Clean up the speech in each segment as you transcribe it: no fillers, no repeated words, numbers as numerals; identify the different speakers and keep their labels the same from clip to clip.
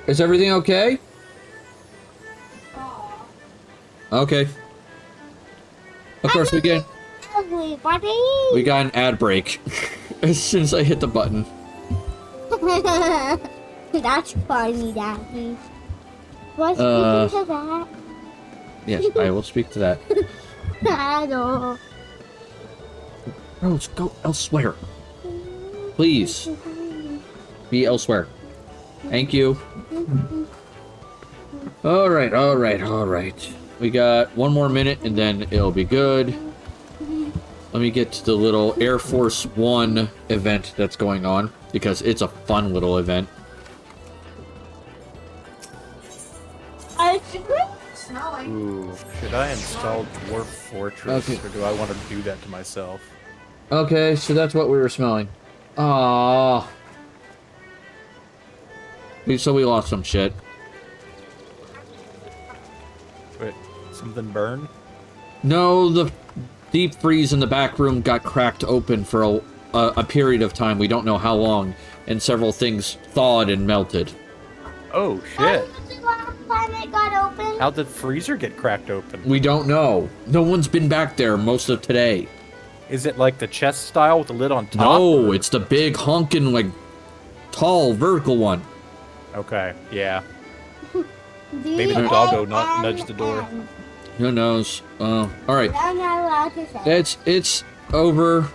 Speaker 1: Is everything okay? Okay. Of course we got an ad break as soon as I hit the button.
Speaker 2: That's funny, Daddy. What's speaking to that?
Speaker 1: Yes, I will speak to that.
Speaker 2: I know.
Speaker 1: Rose, go elsewhere. Please. Be elsewhere. Thank you. Alright. We got 1 more minute and then it'll be good. Let me get to the little Air Force One event that's going on, because it's a fun little event.
Speaker 3: Ooh, should I install Dwarf Fortress, or do I want to do that to myself?
Speaker 1: Okay, so that's what we were smelling. Aww. So we lost some shit.
Speaker 3: Wait, something burned?
Speaker 1: No, the deep freeze in the back room got cracked open for a period of time. We don't know how long, and several things thawed and melted.
Speaker 3: Oh, shit.
Speaker 2: When was the last time it got open?
Speaker 3: How'd the freezer get cracked open?
Speaker 1: We don't know. No one's been back there most of today.
Speaker 3: Is it like the chest style with the lid on top?
Speaker 1: No, it's the big honking, like, tall, vertical one.
Speaker 3: Okay, yeah. Maybe the doggo nudge the door.
Speaker 1: Who knows? Alright.
Speaker 2: I'm not allowed to say.
Speaker 1: It's over.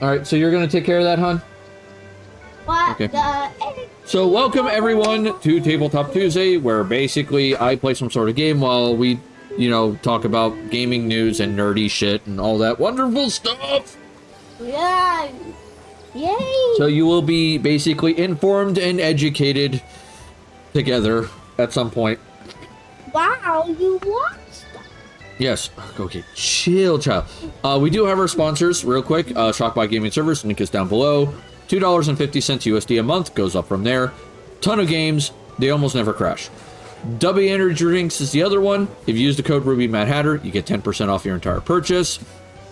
Speaker 1: Alright, so you're gonna take care of that, hon?
Speaker 2: What
Speaker 1: Okay.
Speaker 2: the...
Speaker 1: So welcome everyone to Tabletop Tuesday, where basically I play some sort of game while we, talk about gaming news and nerdy shit and all that wonderful stuff.
Speaker 2: Yeah. Yay.
Speaker 1: So you will be basically informed and educated together at some point.
Speaker 2: Wow, you watched that.
Speaker 1: Yes. Okay, chill, child. We do have our sponsors, real quick. Shockby Gaming Servers, link is down below. $2.50 USD a month, goes up from there. Ton of games, they almost never crash. W Energy Drinks is the other one. If you use the code RubyMadHatter, you get 10% off your entire purchase.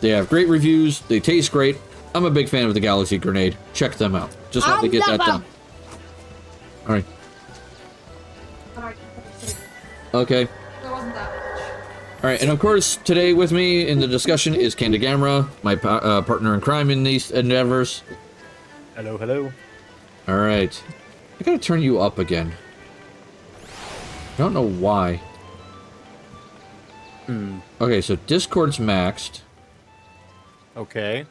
Speaker 1: They have great reviews, they taste great. I'm a big fan of the Galaxy Grenade. Check them out. Just want to get that done. Alright. Okay. Alright, and of course, today with me in the discussion is Candagamra, my partner in crime in these endeavors.
Speaker 3: Hello, hello.
Speaker 1: Alright. I gotta turn you up again. I don't know why. Okay, so Discord's maxed.
Speaker 3: Okay.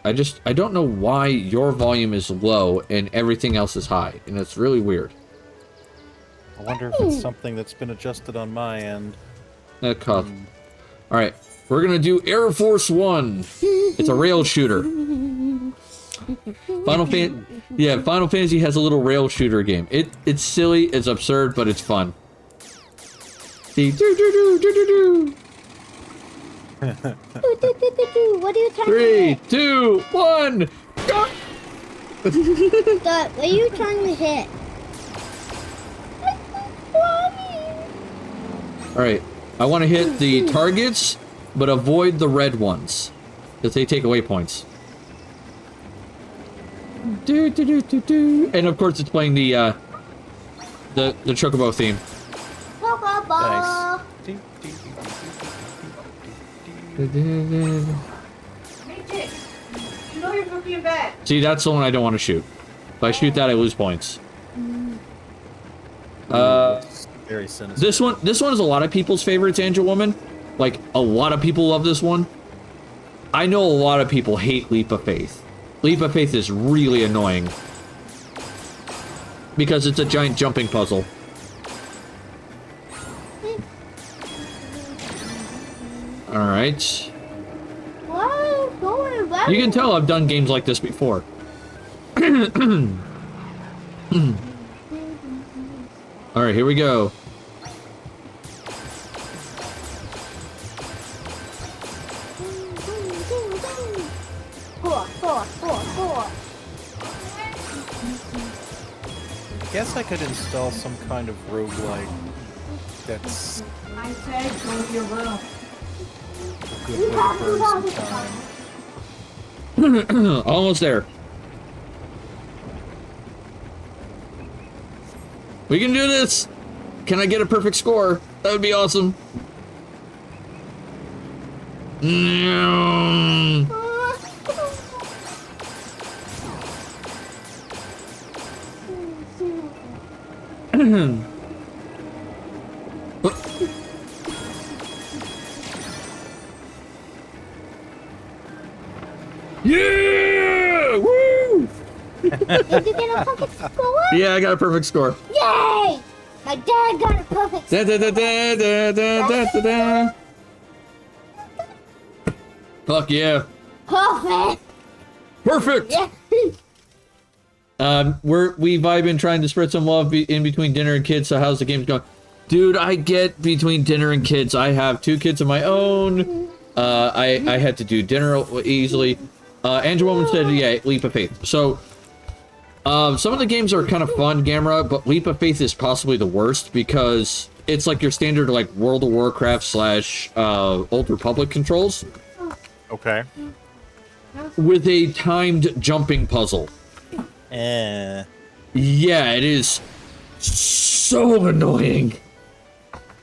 Speaker 1: I don't know why your volume is low and everything else is high, and it's really weird.
Speaker 3: I wonder if it's something that's been adjusted on my end.
Speaker 1: Alright, we're gonna do Air Force One. It's a rail shooter. Final Fantasy has a little rail shooter game. It's silly, it's absurd, but it's fun. See,
Speaker 2: What are you trying
Speaker 1: 3, 2, 1, go!
Speaker 2: What are you trying to hit?
Speaker 1: Alright, I want to hit the targets, but avoid the red ones, because they take away points. And of course it's playing the Chocobo theme.
Speaker 3: Nice.
Speaker 1: See, that's the one I don't want to shoot. If I shoot that, I lose points.
Speaker 3: Very sinister.
Speaker 1: This one is a lot of people's favorites, Angel Woman. Like, a lot of people love this one. I know a lot of people hate Leap of Faith. Leap of Faith is really annoying. Because it's a giant jumping puzzle. Alright. You can tell I've done games like this before. Alright, here we go.
Speaker 3: I guess I could install some kind of roguelike that's
Speaker 4: I said go to your room.
Speaker 3: a good way to burn some time.
Speaker 1: Almost there. We can do this! Can I get a perfect score? That would be awesome. Yeah! Woo!
Speaker 2: Did you get a perfect score?
Speaker 1: Yeah, I got a perfect score.
Speaker 2: Yay! My dad got a perfect
Speaker 1: Da,
Speaker 2: score.
Speaker 1: da, da, da, da, da, da, da. Fuck yeah.
Speaker 2: Perfect.
Speaker 1: Perfect!
Speaker 2: Yeah.
Speaker 1: We've been trying to spread some love in between dinner and kids, so how's the game going? Dude, I get between dinner and kids. I have 2 kids of my own. I had to do dinner easily. Angela Woman said, yeah, Leap of Faith. So, some of the games are kind of fun, Gamera, but Leap of Faith is possibly the worst because it's like your standard, like, World of Warcraft / Old Republic controls.
Speaker 3: Okay.
Speaker 1: With a timed jumping puzzle. Yeah, it is so annoying.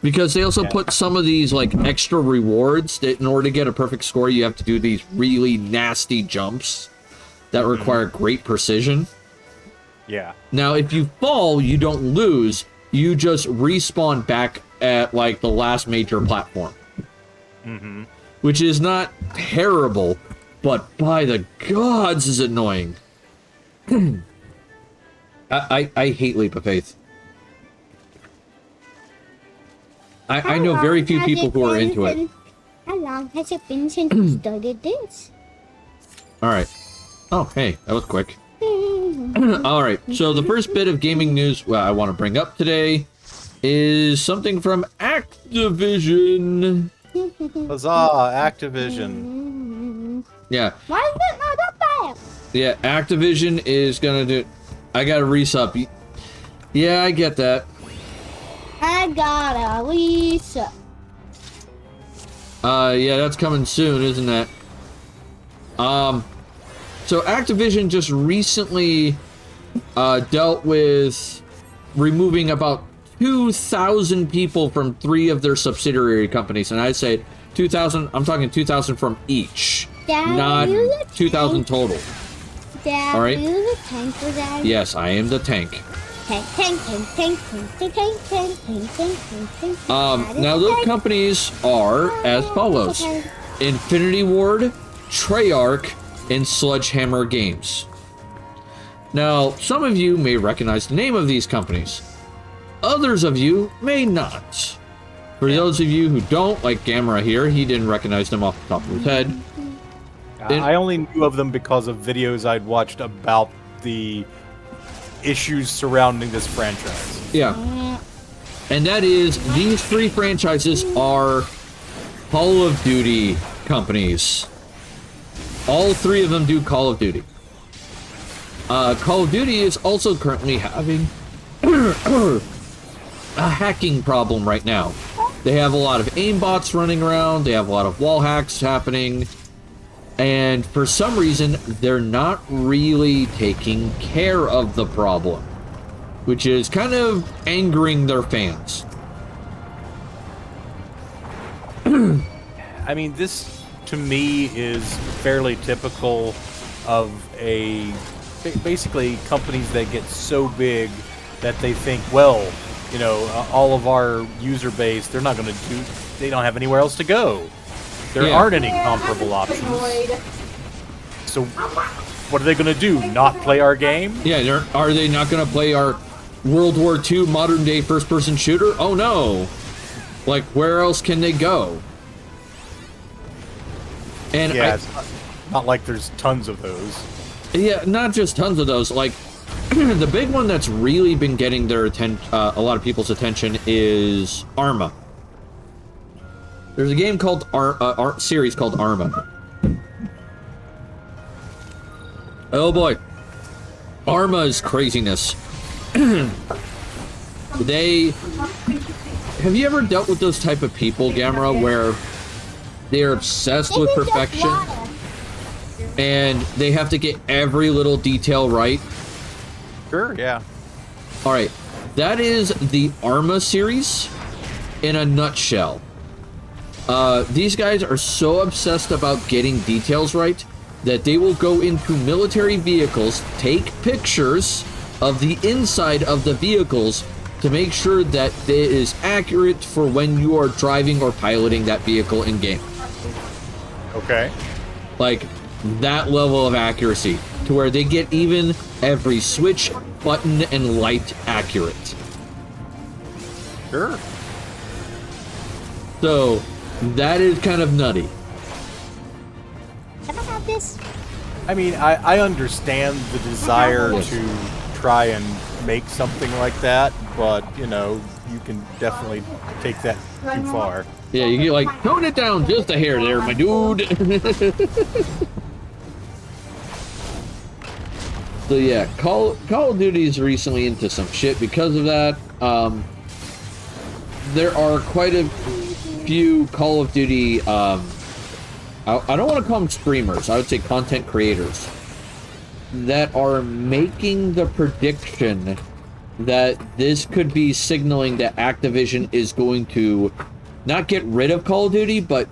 Speaker 1: Because they also put some of these, like, extra rewards that in order to get a perfect score, you have to do these really nasty jumps that require great precision.
Speaker 3: Yeah.
Speaker 1: Now, if you fall, you don't lose. You just respawn back at, like, the last major platform.
Speaker 3: Mm-hmm.
Speaker 1: Which is not terrible, but by the gods is annoying. I hate Leap of Faith. I know very few people who are into it.
Speaker 2: How long has it been since you started this?
Speaker 1: Alright. Oh, hey, that was quick. Alright, so the first bit of gaming news I want to bring up today is something from Activision.
Speaker 3: Huzzah, Activision.
Speaker 1: Yeah.
Speaker 2: Why is it not up there?
Speaker 1: Yeah, Activision is gonna do... I gotta resub. Yeah, I get that.
Speaker 2: I got a Lisa.
Speaker 1: Yeah, that's coming soon, isn't it? So Activision just recently dealt with removing about 2,000 people from 3 of their subsidiary companies, and I'd say 2,000. I'm talking 2,000 from each,
Speaker 2: Dad,
Speaker 1: not
Speaker 2: are you the
Speaker 1: 2,000
Speaker 2: tank?
Speaker 1: total.
Speaker 2: Dad,
Speaker 1: All right.
Speaker 2: are you the tank for that?
Speaker 1: Yes, I am the tank.
Speaker 2: Tank, tank, tank, tank, tank, tank, tank, tank, tank, tank, tank, tank. That is
Speaker 1: Now
Speaker 2: the
Speaker 1: those
Speaker 2: tank.
Speaker 1: companies are as follows:
Speaker 2: Okay.
Speaker 1: Infinity Ward, Treyarch, and Sledgehammer Games. Now, some of you may recognize the name of these companies. Others of you may not. For those of you who don't, like Gamera here, he didn't recognize them off the top of his head.
Speaker 3: I only knew of them because of videos I'd watched about the issues surrounding this franchise.
Speaker 1: Yeah. And that is, these 3 franchises are Call of Duty companies. All 3 of them do Call of Duty. Call of Duty is also currently having a hacking problem right now. They have a lot of aimbots running around, they have a lot of wall hacks happening, and for some reason, they're not really taking care of the problem, which is kind of angering their fans.
Speaker 3: I mean, this, to me, is fairly typical of basically companies that get so big that they think, well, you know, all of our user base, they don't have anywhere else to go. There aren't any comparable options. So, what are they going to do? Not play our game?
Speaker 1: Yeah, are they not going to play our World War II modern-day first-person shooter? Oh no! Like, where else can they go? And
Speaker 3: yeah, it's not like there's tons of those.
Speaker 1: Yeah, not just tons of those. Like, the big one that's really been getting their a lot of people's attention is Arma. There's a game called series called Arma. Oh boy, Arma is craziness. Have you ever dealt with those type of people, Gamera, where they're obsessed with perfection and they have to get every little detail right?
Speaker 3: Sure, yeah.
Speaker 1: All right, that is the Arma series in a nutshell. These guys are so obsessed about getting details right that they will go into military vehicles, take pictures of the inside of the vehicles to make sure that it is accurate for when you are driving or piloting that vehicle in game.
Speaker 3: Okay.
Speaker 1: Like, that level of accuracy, to where they get even every switch, button, and light accurate.
Speaker 3: Sure.
Speaker 1: So, that is kind of nutty.
Speaker 2: Can I have this?
Speaker 3: I mean, I understand the desire to try and make something like that, but, you know, you can definitely take that too far.
Speaker 1: Yeah, you get like, tone it down just a hair there, my dude. So yeah, Call of Duty is recently into some shit because of that. There are quite a few Call of Duty, I don't want to call them streamers, I would say content creators, that are making the prediction that this could be signaling that Activision is going to not get rid of Call of Duty, but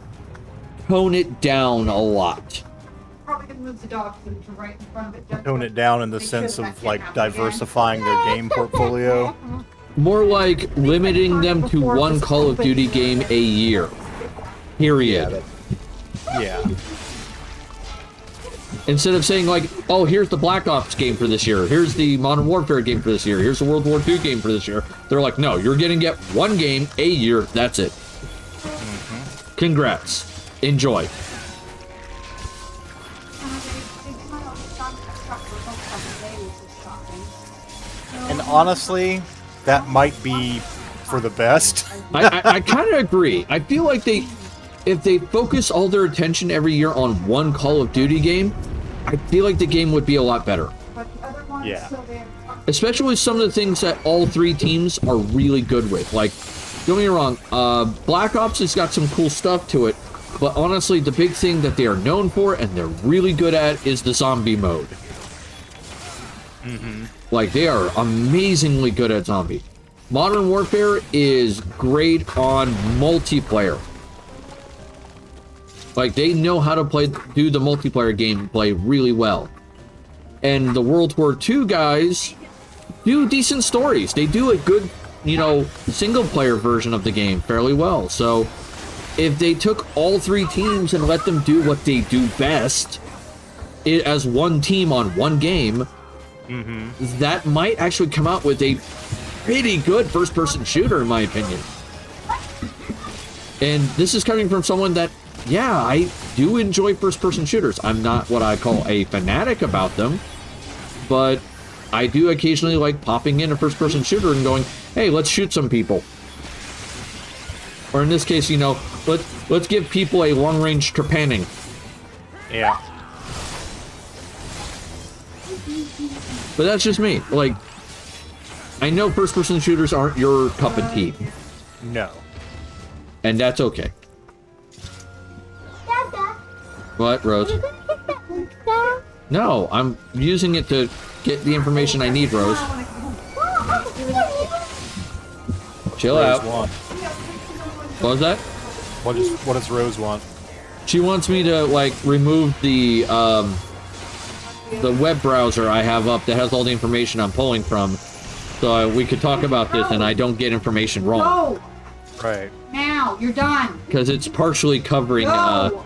Speaker 1: tone it down a lot.
Speaker 4: Probably gonna move the dog food to right in front of it.
Speaker 3: Tone it down in the sense of, like, diversifying their game portfolio.
Speaker 1: More like limiting them to one Call of Duty game a year. Period.
Speaker 3: Yeah.
Speaker 1: Instead of saying like, oh, here's the Black Ops game for this year, here's the Modern Warfare game for this year, here's the World War II game for this year. They're like, no, you're gonna get one game a year, that's it. Congrats. Enjoy.
Speaker 3: And honestly, that might be for the best.
Speaker 1: I kind of agree. I feel like if they focus all their attention every year on one Call of Duty game, I feel like the game would be a lot better.
Speaker 3: Yeah.
Speaker 1: Especially some of the things that all three teams are really good with. Like, don't get me wrong, Black Ops has got some cool stuff to it, but honestly, the big thing that they are known for and they're really good at is the zombie mode. Like, they are amazingly good at zombie. Modern Warfare is great on multiplayer. Like, they know how to do the multiplayer gameplay really well. And the World War II guys do decent stories. They do a good, you know, single-player version of the game fairly well. So, if they took all three teams and let them do what they do best, as one team on one game, that might actually come out with a pretty good first-person shooter, in my opinion. And this is coming from someone that, yeah, I do enjoy first-person shooters. I'm not what I call a fanatic about them, but I do occasionally like popping in a first-person shooter and going, hey, let's shoot some people. Or in this case, you know, let's give people a long-range trepanning.
Speaker 3: Yeah.
Speaker 1: But that's just me. Like, I know first-person shooters aren't your cup of tea.
Speaker 3: No.
Speaker 1: And that's okay.
Speaker 2: Dada,
Speaker 1: What, Rose?
Speaker 2: you gonna get that link down?
Speaker 1: No, I'm using it to get the information I need, Rose. Chill out.
Speaker 3: Rose want.
Speaker 1: What was that?
Speaker 3: What does Rose want?
Speaker 1: She wants me to, like, remove the web browser I have up that has all the information I'm pulling from, so we could talk about this and I don't get information wrong.
Speaker 4: Go!
Speaker 3: Right.
Speaker 4: Now, you're done.
Speaker 1: Because it's partially covering
Speaker 4: Go!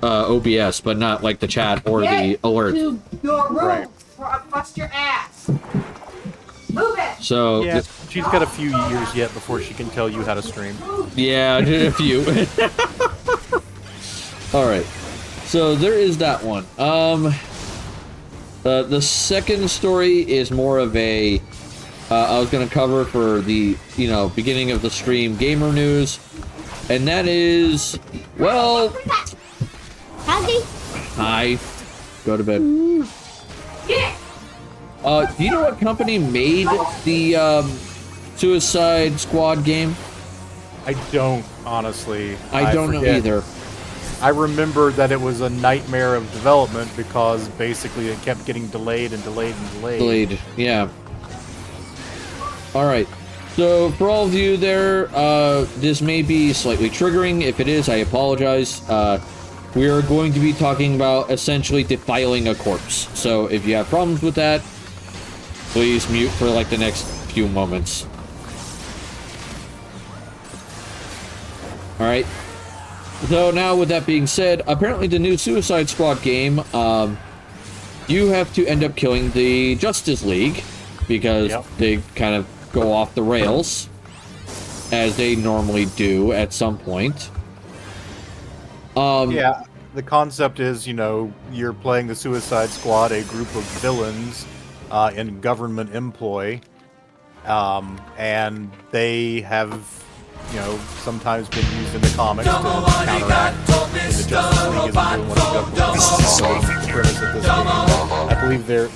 Speaker 1: OBS, but not like the chat or the
Speaker 4: Get
Speaker 1: alert.
Speaker 4: to your room,
Speaker 3: Right.
Speaker 4: or I bust your ass. Move it.
Speaker 1: So,
Speaker 3: Yeah, she's got a few years yet before she can tell you how to stream.
Speaker 1: yeah, a few. Alright, so there is that one. The second story is more of a, I was going to cover for the, you know, beginning of the stream gamer news, and that is, well,
Speaker 2: Howdy.
Speaker 1: hi, go to bed.
Speaker 4: Yeah.
Speaker 1: Do you know what company made the Suicide Squad game?
Speaker 3: I don't, honestly.
Speaker 1: I don't know
Speaker 3: forget.
Speaker 1: either.
Speaker 3: I remember that it was a nightmare of development because basically it kept getting delayed and delayed and delayed.
Speaker 1: Delayed, yeah. All right. So for all of you there, this may be slightly triggering. If it is, I apologize. We are going to be talking about essentially defiling a corpse. So if you have problems with that, please mute for like the next few moments. All right. So now with that being said, apparently the new Suicide Squad game, you have to end up killing the Justice League because they kind of go off the rails as they normally do at some point.
Speaker 3: Yeah, the concept is, you know, you're playing the Suicide Squad, a group of villains in government employ, and they have, you know, sometimes been used in the comics to counteract when the Justice League isn't doing what the government wants. The premise of this game, I believe they're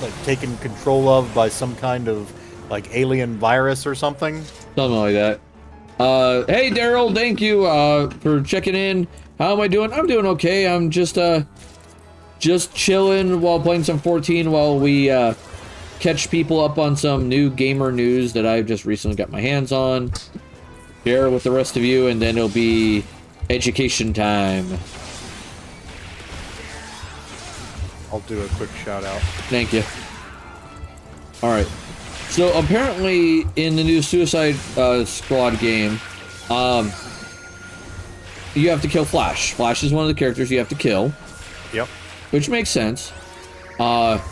Speaker 3: like taken control of by some kind of like alien virus or something.
Speaker 1: Something like that. Hey Daryl, thank you for checking in. How am I doing? I'm doing okay. I'm just chilling while playing some 14 while we catch people up on some new gamer news that I've just recently got my hands on. Share with the rest of you, and then it'll be education time.
Speaker 3: I'll do a quick shout out.
Speaker 1: Thank you. All right. So apparently in the new Suicide Squad game, you have to kill Flash. Flash is one of the characters you have to kill.
Speaker 3: Yep.
Speaker 1: Which makes sense. And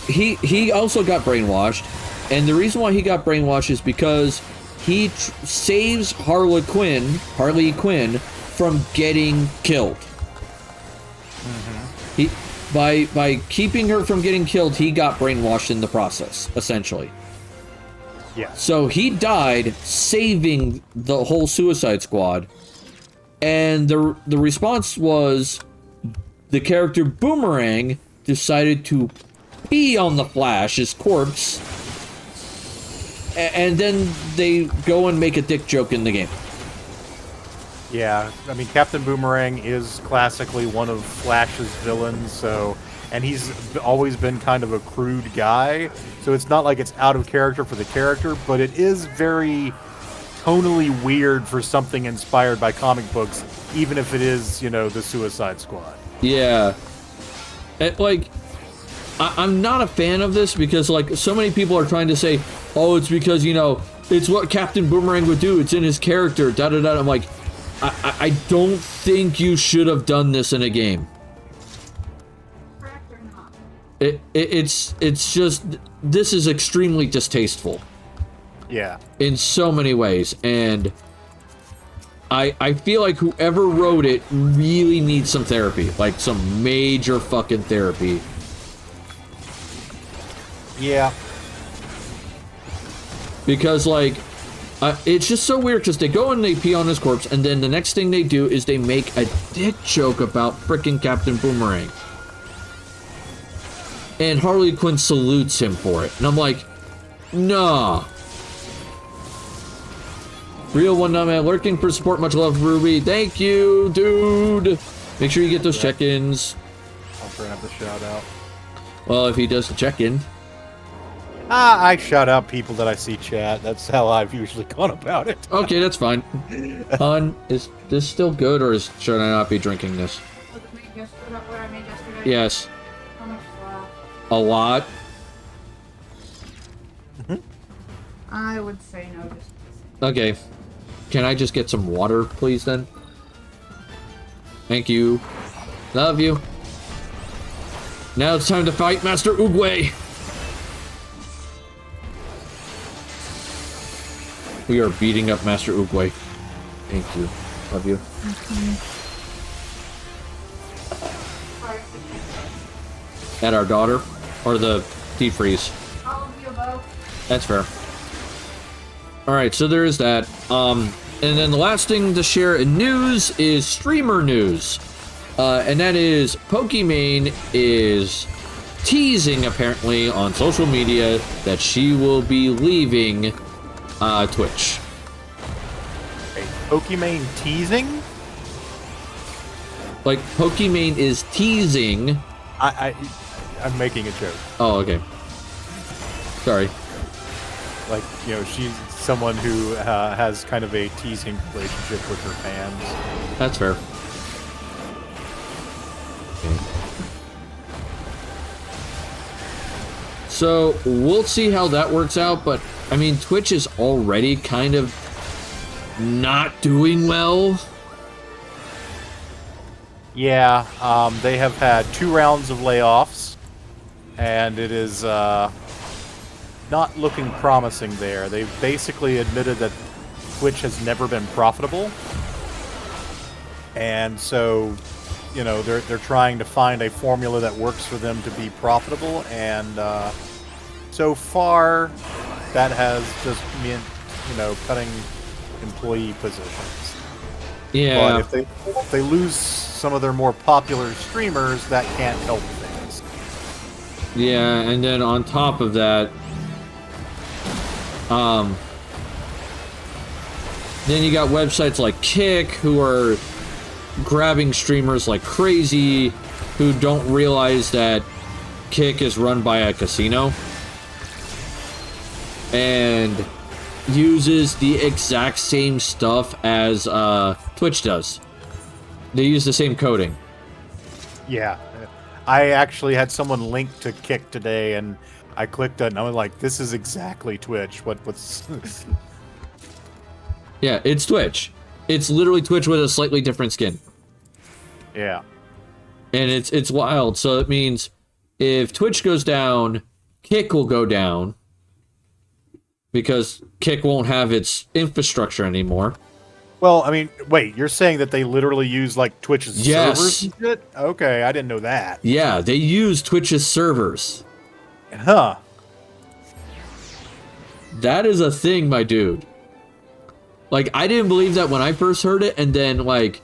Speaker 1: he also got brainwashed. And the reason why he got brainwashed is because he saves Harley Quinn from getting killed. By keeping her from getting killed, he got brainwashed in the process, essentially.
Speaker 3: Yeah.
Speaker 1: So he died saving the whole Suicide Squad, and the response was the character Boomerang decided to pee on the Flash's corpse, and then they go and make a dick joke in the game.
Speaker 3: Yeah, I mean, Captain Boomerang is classically one of Flash's villains, so, and he's always been kind of a crude guy, so it's not like it's out of character for the character, but it is very tonally weird for something inspired by comic books, even if it is, you know, the Suicide Squad.
Speaker 1: Yeah. I'm not a fan of this because, like, so many people are trying to say, oh, it's because, you know, it's what Captain Boomerang would do, it's in his character, da-da-da. I'm like, I don't think you should have done this in a game. It's just, this is extremely distasteful.
Speaker 3: Yeah.
Speaker 1: In so many ways, and I feel like whoever wrote it really needs some therapy, like some major fucking therapy.
Speaker 3: Yeah.
Speaker 1: Because, like, it's just so weird because they go and they pee on his corpse, and then the next thing they do is they make a dick joke about frickin' Captain Boomerang. And Harley Quinn salutes him for it. And I'm like, nah. Real one man lurking for support. Much love, Ruby. Thank you, dude. Make sure you get those check-ins.
Speaker 3: I'll grab the shout out.
Speaker 1: Well, if he does the check-in.
Speaker 3: I shout out people that I see chat. That's how I've usually gone about it.
Speaker 1: Okay, that's fine. Hun, is this still good, or should I not be drinking this? Yes. A lot?
Speaker 4: I would say no.
Speaker 1: Okay. Can I just get some water, please, then? Thank you. Love you. Now it's time to fight Master Oogway. We are beating up Master Oogway. Thank you. Love you. At our daughter? Or the deep freeze?
Speaker 4: All of you above.
Speaker 1: That's fair. Alright, so there is that. And then the last thing to share in news is streamer news. And that is Pokimane is teasing, apparently, on social media that she will be leaving Twitch.
Speaker 3: Hey, Pokimane teasing?
Speaker 1: Like, Pokimane is teasing.
Speaker 3: I'm making a joke.
Speaker 1: Oh, okay. Sorry.
Speaker 3: Like, you know, she's someone who has kind of a teasing relationship with her fans.
Speaker 1: That's fair. So, we'll see how that works out, but, I mean, Twitch is already kind of not doing well.
Speaker 3: Yeah, they have had 2 rounds of layoffs, and it is not looking promising there. They've basically admitted that Twitch has never been profitable, and so, you know, they're trying to find a formula that works for them to be profitable, and so far, that has just meant, you know, cutting employee positions.
Speaker 1: Yeah.
Speaker 3: But if they lose some of their more popular streamers, that can't help things.
Speaker 1: Yeah, and then on top of that, then you got websites like Kick who are grabbing streamers like crazy, who don't realize that Kick is run by a casino and uses the exact same stuff as Twitch does. They use the same coding.
Speaker 3: Yeah. I actually had someone link to Kick today, and I clicked it, and I was like, this is exactly Twitch. What's...
Speaker 1: Yeah, it's Twitch. It's literally Twitch with a slightly different skin.
Speaker 3: Yeah.
Speaker 1: And it's wild. So it means if Twitch goes down, Kick will go down, because Kick won't have its infrastructure anymore.
Speaker 3: Well, I mean, wait, you're saying that they literally use, like, Twitch's
Speaker 1: Yes.
Speaker 3: servers and shit? Okay, I didn't know that.
Speaker 1: Yeah, they use Twitch's servers.
Speaker 3: Huh.
Speaker 1: That is a thing, my dude. Like, I didn't believe that when I first heard it, and then, like,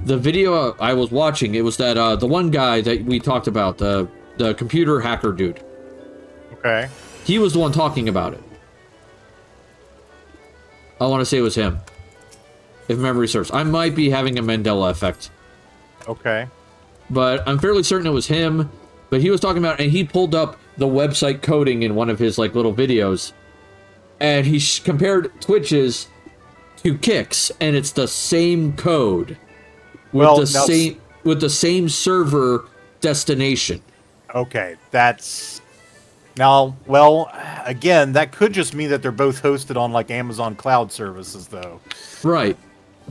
Speaker 1: the video I was watching, it was that, the one guy that we talked about, the computer hacker dude.
Speaker 3: Okay.
Speaker 1: He was the one talking about it. I want to say it was him. If memory serves. I might be having a Mandela effect.
Speaker 3: Okay.
Speaker 1: But I'm fairly certain it was him. But he was talking about, and he pulled up the website coding in one of his, like, little videos. And he compared Twitch's to Kick's, and it's the same code. With the same server destination.
Speaker 3: Okay, that's... Now, well, again, that could just mean that they're both hosted on, like, Amazon Cloud Services, though.
Speaker 1: Right.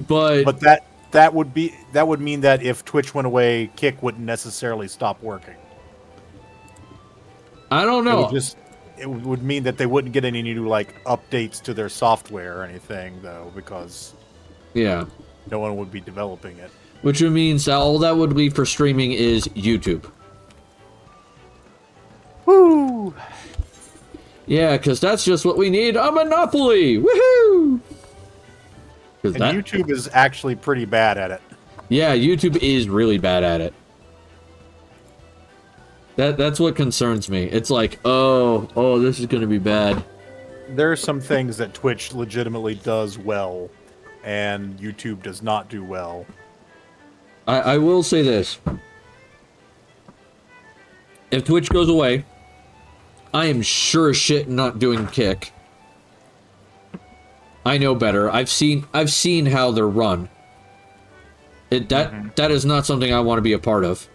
Speaker 1: But
Speaker 3: that would mean that if Twitch went away, Kick wouldn't necessarily stop working.
Speaker 1: I don't know.
Speaker 3: It would mean that they wouldn't get any new, like, updates to their software or anything, though, because
Speaker 1: yeah,
Speaker 3: no one would be developing it.
Speaker 1: Which means that all that would leave for streaming is YouTube.
Speaker 3: Woo!
Speaker 1: Yeah, because that's just what we need. A monopoly! Woohoo!
Speaker 3: And YouTube is actually pretty bad at it.
Speaker 1: Yeah, YouTube is really bad at it. That's what concerns me. It's like, oh, this is going to be bad.
Speaker 3: There are some things that Twitch legitimately does well, and YouTube does not do well.
Speaker 1: I will say this. If Twitch goes away, I am sure as shit not doing Kick. I know better. I've seen how they're run. That is not something I want to be a part of.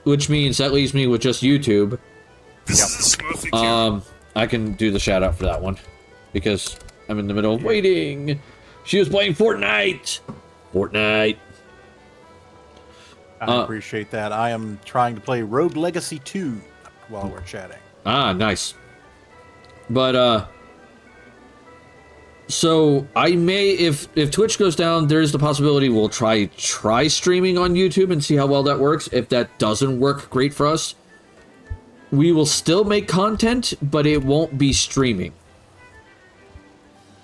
Speaker 1: Which means that leaves me with just YouTube. I can do the shout out for that one because I'm in the middle of waiting. She was playing Fortnite.
Speaker 3: I appreciate that. I am trying to play Rogue Legacy 2 while we're chatting.
Speaker 1: Ah, nice. But so I may, if Twitch goes down, there's the possibility we'll try streaming on YouTube and see how well that works. If that doesn't work great for us, we will still make content, but it won't be streaming.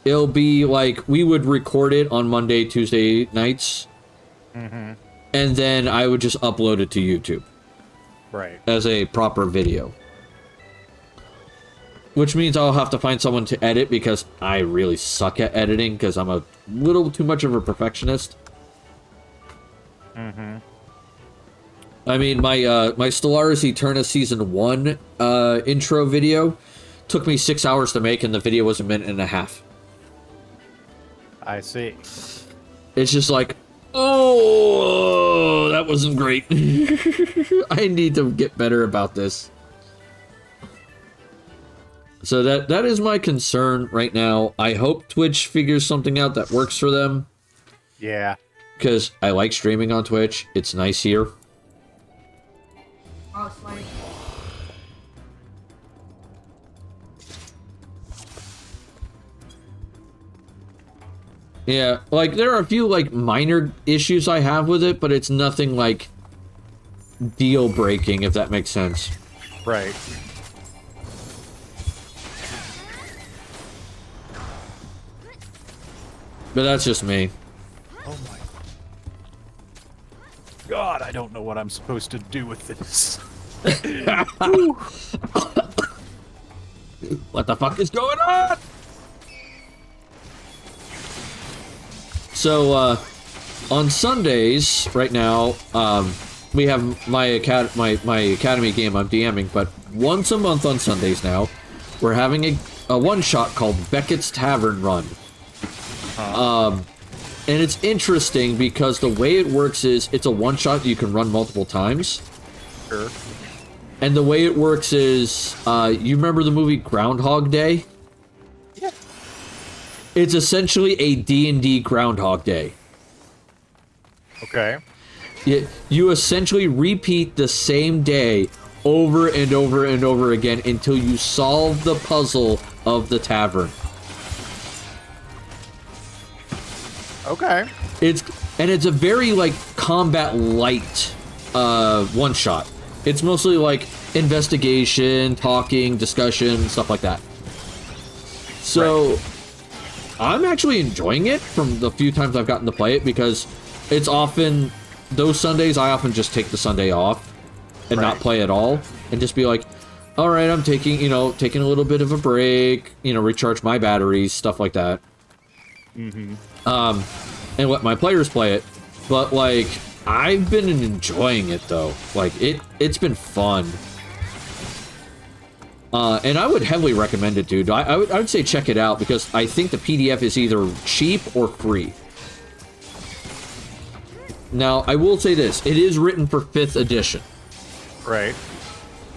Speaker 1: It'll be like we would record it on Monday, Tuesday nights, and then I would just upload it to YouTube,
Speaker 3: right,
Speaker 1: as a proper video. Which means I'll have to find someone to edit because I really suck at editing because I'm a little too much of a perfectionist. I mean, my Stellaris Eterna Season 1 intro video took me 6 hours to make, and the video was 1.5 minutes.
Speaker 3: I see.
Speaker 1: It's just like, oh, that wasn't great. I need to get better about this. So that is my concern right now. I hope Twitch figures something out that works for them.
Speaker 3: Yeah.
Speaker 1: Because I like streaming on Twitch. It's nice here.
Speaker 4: Oh, slave.
Speaker 1: Yeah, like, there are a few, like, minor issues I have with it, but it's nothing, like, deal-breaking, if that makes sense.
Speaker 3: Right.
Speaker 1: But that's just me.
Speaker 3: Oh my God, I don't know what I'm supposed to do with this.
Speaker 1: What the fuck is going on? So, on Sundays, right now, we have my academy game I'm DMing, but once a month on Sundays now, we're having a one-shot called Beckett's Tavern Run. And it's interesting because the way it works is it's a one-shot you can run multiple times.
Speaker 3: Sure.
Speaker 1: And the way it works is, you remember the movie Groundhog Day?
Speaker 3: Yeah.
Speaker 1: It's essentially a D&D Groundhog Day.
Speaker 3: Okay.
Speaker 1: You essentially repeat the same day over and over and over again until you solve the puzzle of the tavern.
Speaker 3: Okay.
Speaker 1: It's a very, like, combat light one shot. It's mostly like investigation, talking, discussion, stuff like that. So right. I'm actually enjoying it from the few times I've gotten to play it, because it's often those Sundays I often just take the Sunday off and not play at all and just be like, all right, I'm taking a little bit of a break, recharge my batteries, stuff like that.
Speaker 3: Mm-hmm.
Speaker 1: And let my players play it. But, like, I've been enjoying it, though. Like, it's been fun. And I would heavily recommend it, dude. I would say check it out, because I think the PDF is either cheap or free. Now, I will say this. It is written for 5th edition.
Speaker 3: Right.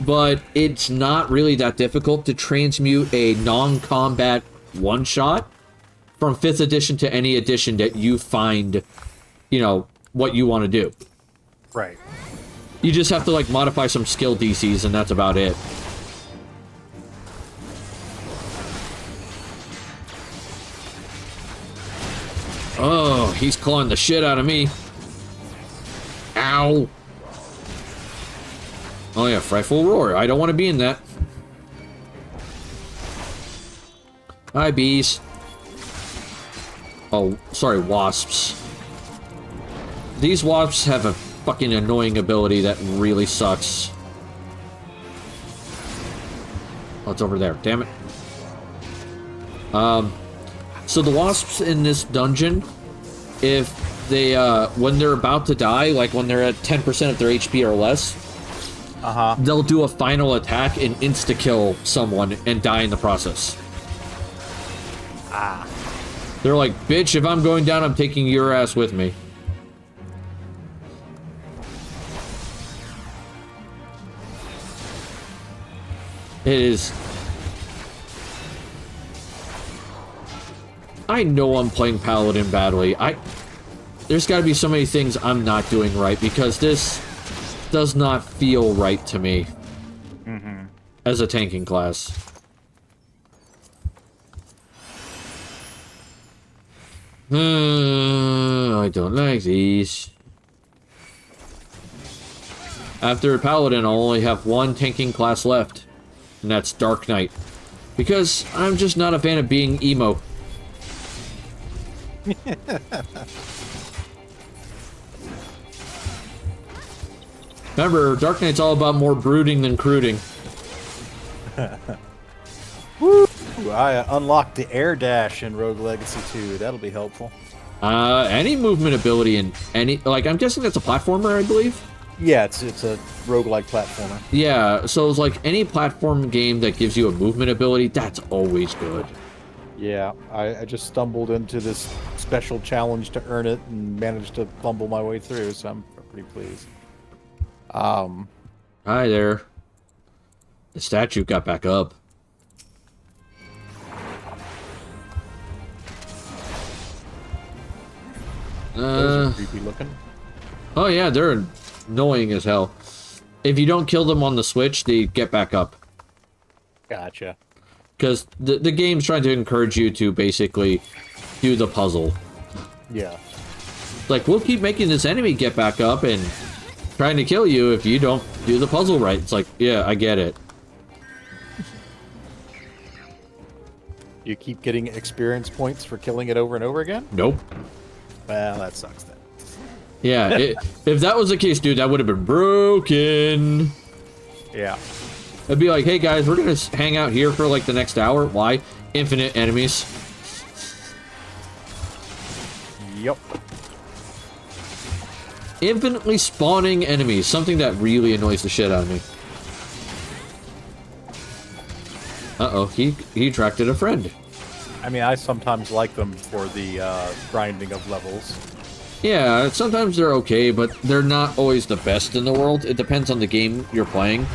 Speaker 1: But it's not really that difficult to transmute a non-combat one-shot from 5th edition to any edition that you find, what you want to do.
Speaker 3: Right.
Speaker 1: You just have to, like, modify some skill DCs, and that's about it. Oh, he's clawing the shit out of me. Ow. Oh yeah, Frightful Roar. I don't want to be in that. Hi, bees. Oh, sorry, wasps. These wasps have a fucking annoying ability that really sucks. Oh, it's over there. Damn it. So the wasps in this dungeon, if they, when they're about to die, like when they're at 10% of their HP or less, they'll do a final attack and insta-kill someone and die in the process.
Speaker 3: Ah.
Speaker 1: They're like, bitch, if I'm going down, I'm taking your ass with me. It is... I know I'm playing Paladin badly. There's got to be so many things I'm not doing right, because this does not feel right to me as a tanking class. I don't like these. After Paladin, I'll only have one tanking class left, and that's Dark Knight. Because I'm just not a fan of being emo. Remember, Dark Knight's all about more brooding than crooting.
Speaker 3: Woo! I unlocked the air dash in Rogue Legacy 2. That'll be helpful.
Speaker 1: Any movement ability in any... Like, I'm guessing that's a platformer, I believe?
Speaker 3: Yeah, it's a roguelike platformer.
Speaker 1: Yeah, so it's like any platform game that gives you a movement ability, that's always good.
Speaker 3: Yeah, I just stumbled into this special challenge to earn it and managed to fumble my way through, so I'm pretty pleased.
Speaker 1: Hi there. The statue got back up.
Speaker 3: Those are creepy looking.
Speaker 1: Oh yeah, they're annoying as hell. If you don't kill them on the Switch, they get back up.
Speaker 3: Gotcha.
Speaker 1: Because the game's trying to encourage you to basically do the puzzle.
Speaker 3: Yeah.
Speaker 1: Like, we'll keep making this enemy get back up and trying to kill you if you don't do the puzzle right. It's like, yeah, I get it.
Speaker 3: You keep getting experience points for killing it over and over again?
Speaker 1: Nope.
Speaker 3: Well, that sucks then.
Speaker 1: Yeah, if that was the case, dude, that would have been broken.
Speaker 3: Yeah.
Speaker 1: It'd be like, hey guys, we're gonna hang out here for like the next hour. Why? Infinite enemies.
Speaker 3: Yep.
Speaker 1: Infinitely spawning enemies. Something that really annoys the shit out of me. Uh-oh, he attracted a friend.
Speaker 3: I mean, I sometimes like them for the grinding of levels.
Speaker 1: Yeah, sometimes they're okay, but they're not always the best in the world. It depends on the game you're playing.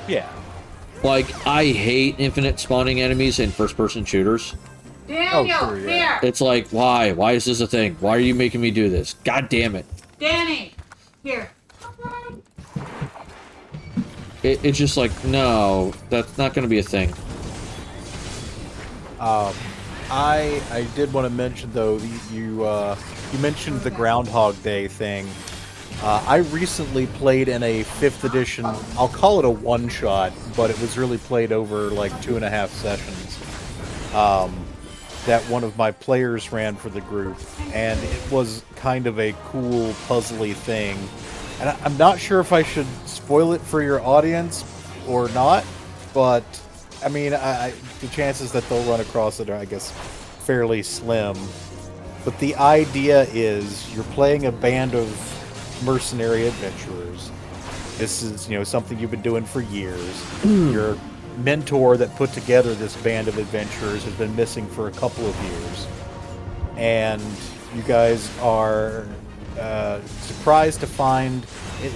Speaker 3: Yeah.
Speaker 1: Like, I hate infinite spawning enemies in first-person shooters.
Speaker 4: Daniel,
Speaker 3: sure, yeah.
Speaker 4: here.
Speaker 1: It's like, why? Why is this a thing? Why are you making me do this? God damn it.
Speaker 4: Danny, here.
Speaker 1: It's just like, no, that's not going to be a thing.
Speaker 3: I did want to mention though, you mentioned the Groundhog Day thing. I recently played in a 5th edition. I'll call it a one-shot, but it was really played over like 2.5 sessions. That one of my players ran for the group, and it was kind of a cool, puzzly thing. And I'm not sure if I should spoil it for your audience or not, but I mean, the chances that they'll run across it are, I guess, fairly slim. But the idea is you're playing a band of mercenary adventurers. This is, something you've been doing for years. Your mentor that put together this band of adventurers has been missing for a couple of years. And you guys are surprised to find,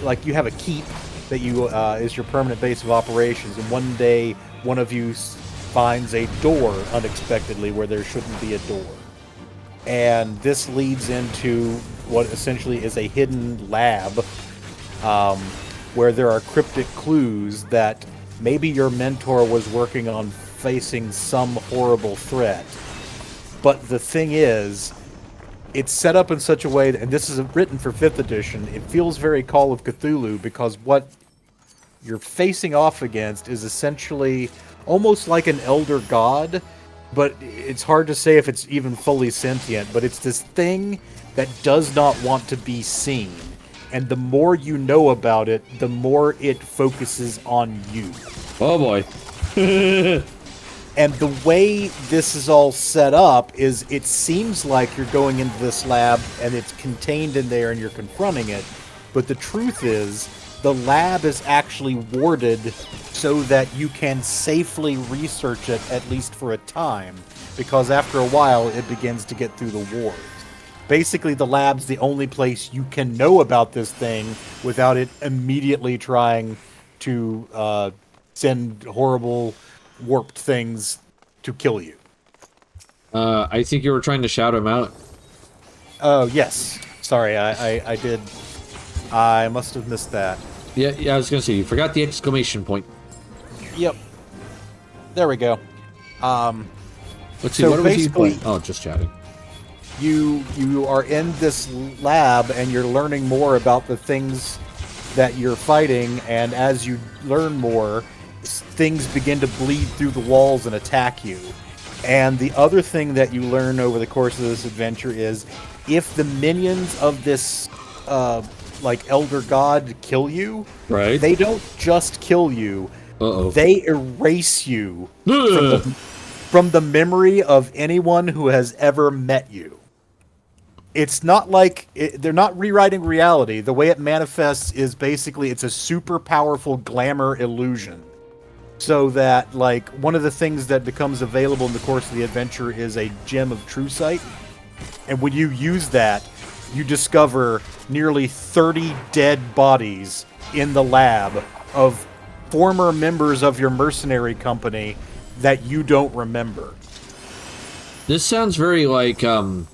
Speaker 3: like, you have a keep that is your permanent base of operations, and one day one of you finds a door unexpectedly where there shouldn't be a door. And this leads into what essentially is a hidden lab where there are cryptic clues that maybe your mentor was working on facing some horrible threat. But the thing is, it's set up in such a way, and this is written for 5th edition, it feels very Call of Cthulhu, because what you're facing off against is essentially almost like an elder god, but it's hard to say if it's even fully sentient, but it's this thing that does not want to be seen. And the more you know about it, the more it focuses on you.
Speaker 1: Oh boy.
Speaker 3: And the way this is all set up is it seems like you're going into this lab and it's contained in there and you're confronting it. But the truth is, the lab is actually warded so that you can safely research it, at least for a time. Because after a while, it begins to get through the wards. Basically, the lab's the only place you can know about this thing without it immediately trying to send horrible, warped things to kill you.
Speaker 1: I think you were trying to shout him out.
Speaker 3: Oh, yes. Sorry, I did. I must have missed that.
Speaker 1: Yeah, I was gonna say, you forgot the exclamation point.
Speaker 3: Yep. There we go.
Speaker 1: Let's see,
Speaker 3: So
Speaker 1: what was he
Speaker 3: basically-
Speaker 1: playing? Oh, just chatting.
Speaker 3: You are in this lab and you're learning more about the things that you're fighting, and as you learn more, things begin to bleed through the walls and attack you. And the other thing that you learn over the course of this adventure is if the minions of this like elder god kill you,
Speaker 1: Right.
Speaker 3: they don't just kill you,
Speaker 1: Uh-oh.
Speaker 3: they erase you
Speaker 1: Ugh.
Speaker 3: from the memory of anyone who has ever met you. it's not like they're not rewriting reality. The way it manifests is basically it's a super powerful glamour illusion. So that, like, one of the things that becomes available in the course of the adventure is a gem of true sight. And when you use that, you discover nearly 30 dead bodies in the lab of former members of your mercenary company that you don't remember.
Speaker 1: This sounds very like, God,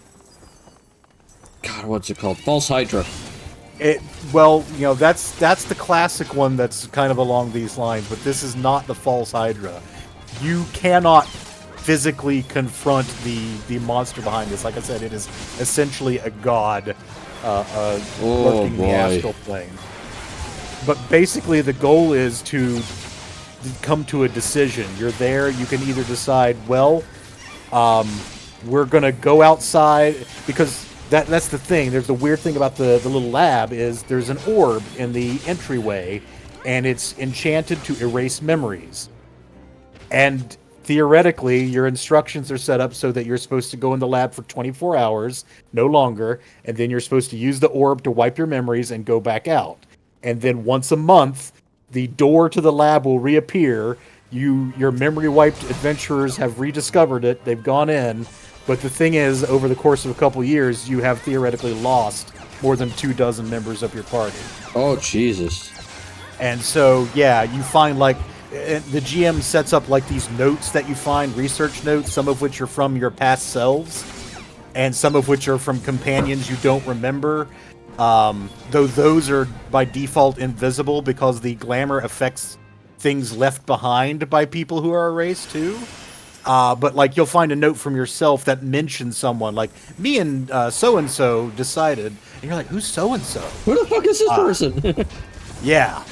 Speaker 1: what's it called? False Hydra.
Speaker 3: Well, you know, that's the classic one that's kind of along these lines, but this is not the False Hydra. You cannot physically confront the monster behind this. Like I said, it is essentially a god lurking in the astral plane. But basically, the goal is to come to a decision. You're there. You can either decide, well, we're going to go outside, because that's the thing. There's the weird thing about the little lab is there's an orb in the entryway, and it's enchanted to erase memories. And theoretically, your instructions are set up so that you're supposed to go in the lab for 24 hours, no longer, and then you're supposed to use the orb to wipe your memories and go back out. And then once a month, the door to the lab will reappear. Your memory wiped adventurers have rediscovered it. They've gone in. But the thing is, over the course of a couple years, you have theoretically lost more than 24 members of your party.
Speaker 1: Oh, Jesus.
Speaker 3: And so, yeah, you find, like, the GM sets up, like, these notes that you find, research notes, some of which are from your past selves, and some of which are from companions you don't remember. Though those are, by default, invisible because the glamour affects things left behind by people who are erased, too. But, like, you'll find a note from yourself that mentions someone, like, me and so-and-so decided, and you're like, who's so-and-so?
Speaker 1: Who the fuck is this person?
Speaker 3: Yeah.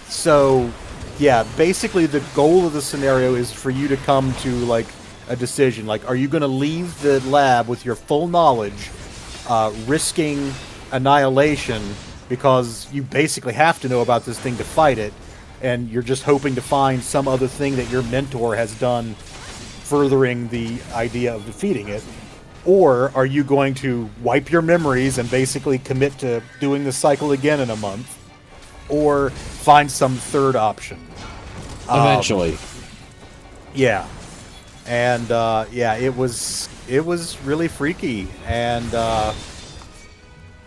Speaker 3: So, yeah, basically the goal of the scenario is for you to come to, like, a decision. Like, are you going to leave the lab with your full knowledge, risking annihilation because you basically have to know about this thing to fight it, and you're just hoping to find some other thing that your mentor has done furthering the idea of defeating it? Or are you going to wipe your memories and basically commit to doing the cycle again in a month? Or find some third option?
Speaker 1: Eventually.
Speaker 3: Yeah. And, yeah, it was really freaky. And,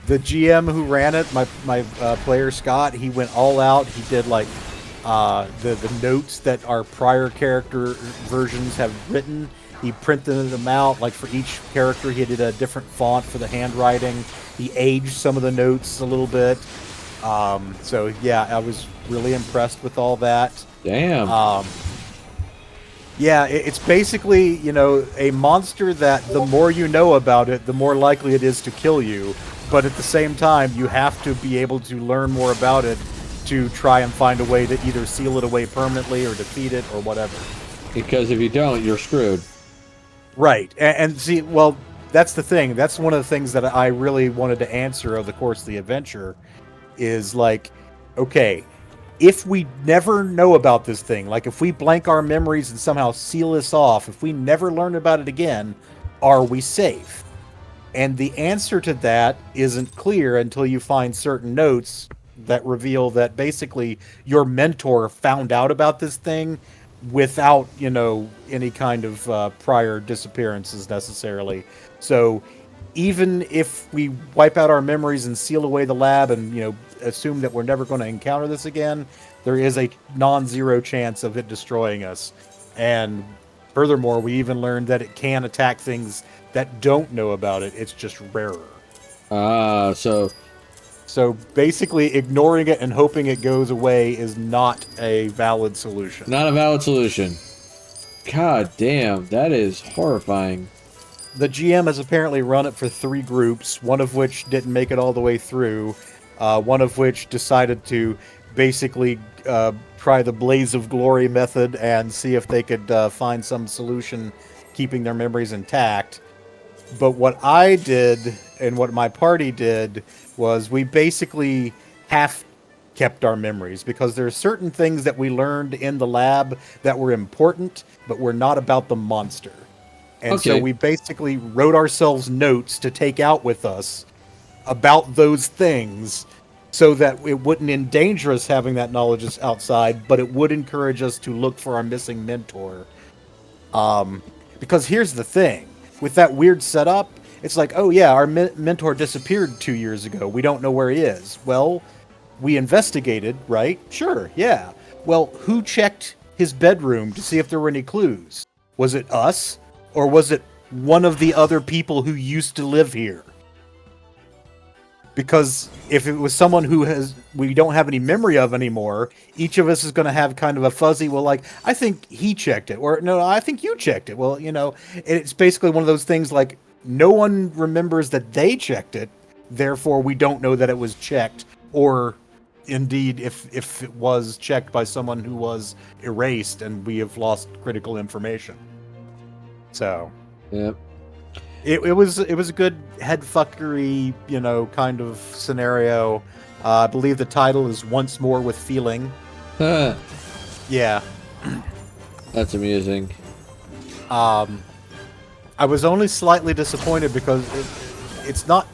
Speaker 3: the GM who ran it, my player Scott, he went all out. He did, like, the notes that our prior character versions have written. He printed them out, like, for each character. He did a different font for the handwriting. He aged some of the notes a little bit. So, yeah, I was really impressed with all that.
Speaker 1: Damn.
Speaker 3: Yeah, it's basically, you know, a monster that the more you know about it, the more likely it is to kill you. But at the same time, you have to be able to learn more about it to try and find a way to either seal it away permanently or defeat it or whatever.
Speaker 1: Because if you don't, you're screwed.
Speaker 3: Right. And see, well, that's the thing. That's one of the things that I really wanted to answer over the course of the adventure is, like, okay, if we never know about this thing, like if we blank our memories and somehow seal this off, if we never learn about it again, are we safe? And the answer to that isn't clear until you find certain notes that reveal that basically your mentor found out about this thing without, you know, any kind of prior disappearances necessarily. So even if we wipe out our memories and seal away the lab and, you know, assume that we're never going to encounter this again, there is a non-zero chance of it destroying us. And furthermore, we even learned that it can attack things that don't know about it. It's just rarer. So basically ignoring it and hoping it goes away is not a valid solution.
Speaker 1: Not a valid solution. God damn, that is horrifying.
Speaker 3: The GM has apparently run it for 3 groups, one of which didn't make it all the way through, one of which decided to basically try the Blaze of Glory method and see if they could find some solution keeping their memories intact. But what I did and what my party did was we basically half kept our memories, because there are certain things that we learned in the lab that were important, but were not about the monster. And so
Speaker 1: Okay.
Speaker 3: we basically wrote ourselves notes to take out with us about those things so that it wouldn't endanger us having that knowledge outside, but it would encourage us to look for our missing mentor. Because here's the thing. With that weird setup, it's like, oh yeah, our mentor disappeared 2 years ago. We don't know where he is. Well, we investigated, right? Sure, yeah. Well, who checked his bedroom to see if there were any clues? Was it us? Or was it one of the other people who used to live here? Because if it was someone who we don't have any memory of anymore, each of us is going to have kind of a fuzzy, well, like, I think he checked it, or no, I think you checked it. Well, it's basically one of those things like no one remembers that they checked it, therefore we don't know that it was checked, or indeed if it was checked by someone who was erased and we have lost critical information. So,
Speaker 1: Yep.
Speaker 3: It was a good headfuckery, kind of scenario. I believe the title is Once More with Feeling.
Speaker 1: Huh.
Speaker 3: Yeah.
Speaker 1: That's amusing.
Speaker 3: I was only slightly disappointed because it's not.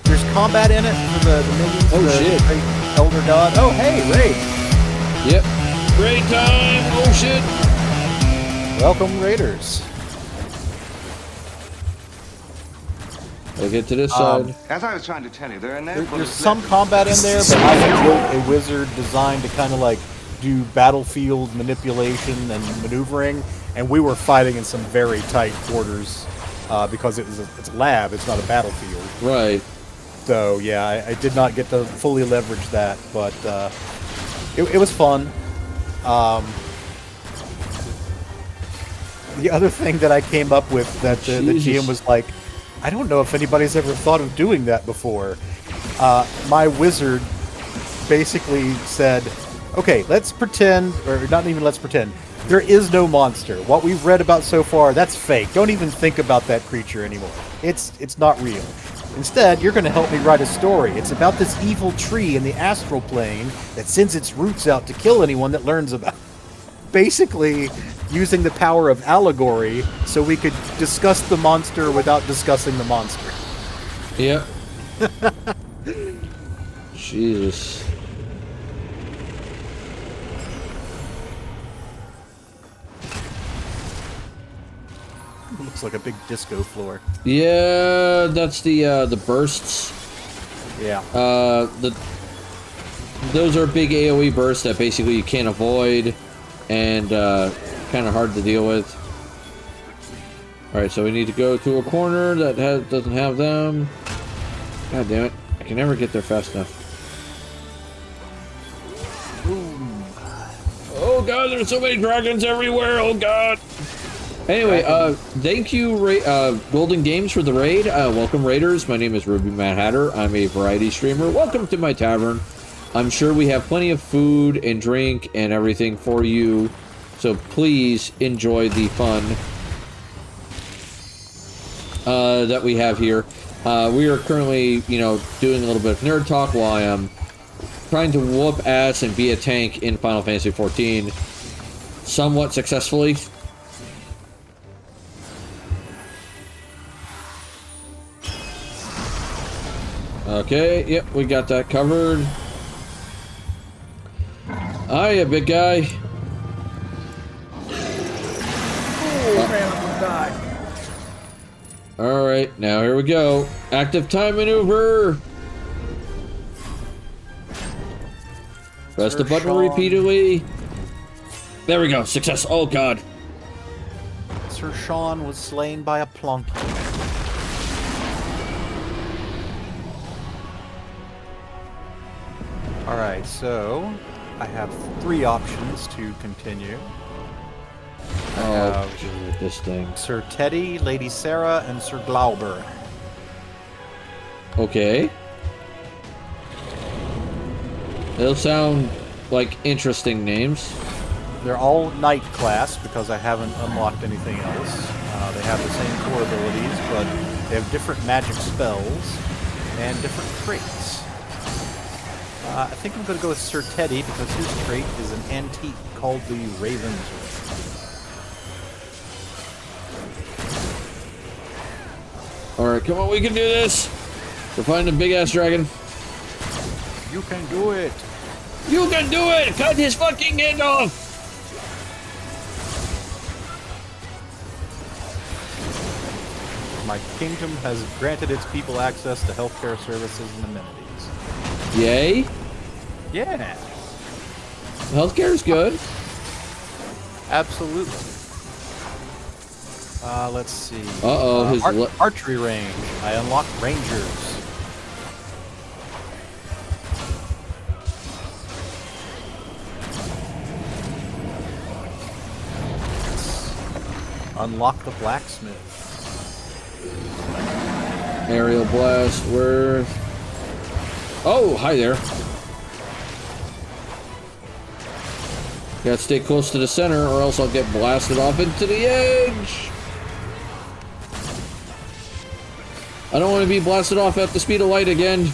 Speaker 3: There's combat in it for the minions.
Speaker 1: Oh,
Speaker 3: the
Speaker 1: shit.
Speaker 3: great Elder God. Oh, hey, Raid.
Speaker 1: Yep. Great time! Oh shit!
Speaker 3: Welcome, Raiders.
Speaker 1: We'll get to this side.
Speaker 5: As I was trying to tell you, there are no...
Speaker 3: There's some combat in there, but I have built a wizard designed to kind of like do battlefield manipulation and maneuvering, and we were fighting in some very tight quarters because it's a lab, it's not a battlefield.
Speaker 1: Right.
Speaker 3: So yeah, I did not get to fully leverage that, but it was fun. The other thing that I came up with that the GM was like, I don't know if anybody's ever thought of doing that before. My wizard basically said, okay, let's pretend, or not even let's pretend, there is no monster. What we've read about so far, that's fake. Don't even think about that creature anymore. It's not real. Instead, you're going to help me write a story. It's about this evil tree in the astral plane that sends its roots out to kill anyone that learns about it. Basically, using the power of allegory so we could discuss the monster without discussing the monster.
Speaker 1: Yep. Jesus.
Speaker 3: Looks like a big disco floor.
Speaker 1: Yeah, that's the bursts.
Speaker 3: Yeah.
Speaker 1: Those are big AoE bursts that basically you can't avoid, and kind of hard to deal with. All right, so we need to go to a corner that doesn't have them. God damn it! I can never get there fast enough. Oh god, there's so many dragons everywhere. Oh god. Anyway, thank you, Golden Games, for the raid. Welcome, Raiders. My name is Ruby Mad Hatter. I'm a variety streamer. Welcome to my tavern. I'm sure we have plenty of food and drink and everything for you, so please enjoy the fun that we have here. We are currently, doing a little bit of nerd talk while I am trying to whoop ass and be a tank in Final Fantasy XIV, somewhat successfully. Okay, yep, we got that covered. Hiya, big guy.
Speaker 6: Oh, man, I'm gonna die.
Speaker 1: Alright, now here we go. Active time maneuver! Press the button repeatedly. There we go, success. Oh god.
Speaker 3: Sir Sean was slain by a plunky. Alright, so I have 3 options to continue.
Speaker 1: Oh, this thing.
Speaker 3: Sir Teddy, Lady Sarah, and Sir Glauber.
Speaker 1: Okay. They'll sound like interesting names.
Speaker 3: They're all knight class because I haven't unlocked anything else. They have the same core abilities, but they have different magic spells and different traits. I think I'm going to go with Sir Teddy because his trait is an antique called the Raven's Ring.
Speaker 1: Alright, come on, we can do this. We're fighting a big-ass dragon.
Speaker 3: You can do it.
Speaker 1: You can do it! Cut his fucking head off!
Speaker 3: My kingdom has granted its people access to healthcare services and amenities.
Speaker 1: Yay.
Speaker 3: Yeah.
Speaker 1: Healthcare's good.
Speaker 3: Absolutely. Let's see.
Speaker 1: Uh-oh, his
Speaker 3: archery range. I unlocked rangers. Unlock the blacksmith.
Speaker 1: Aerial blast, where... Oh, hi there. Gotta stay close to the center or else I'll get blasted off into the edge. I don't want to be blasted off at the speed of light again.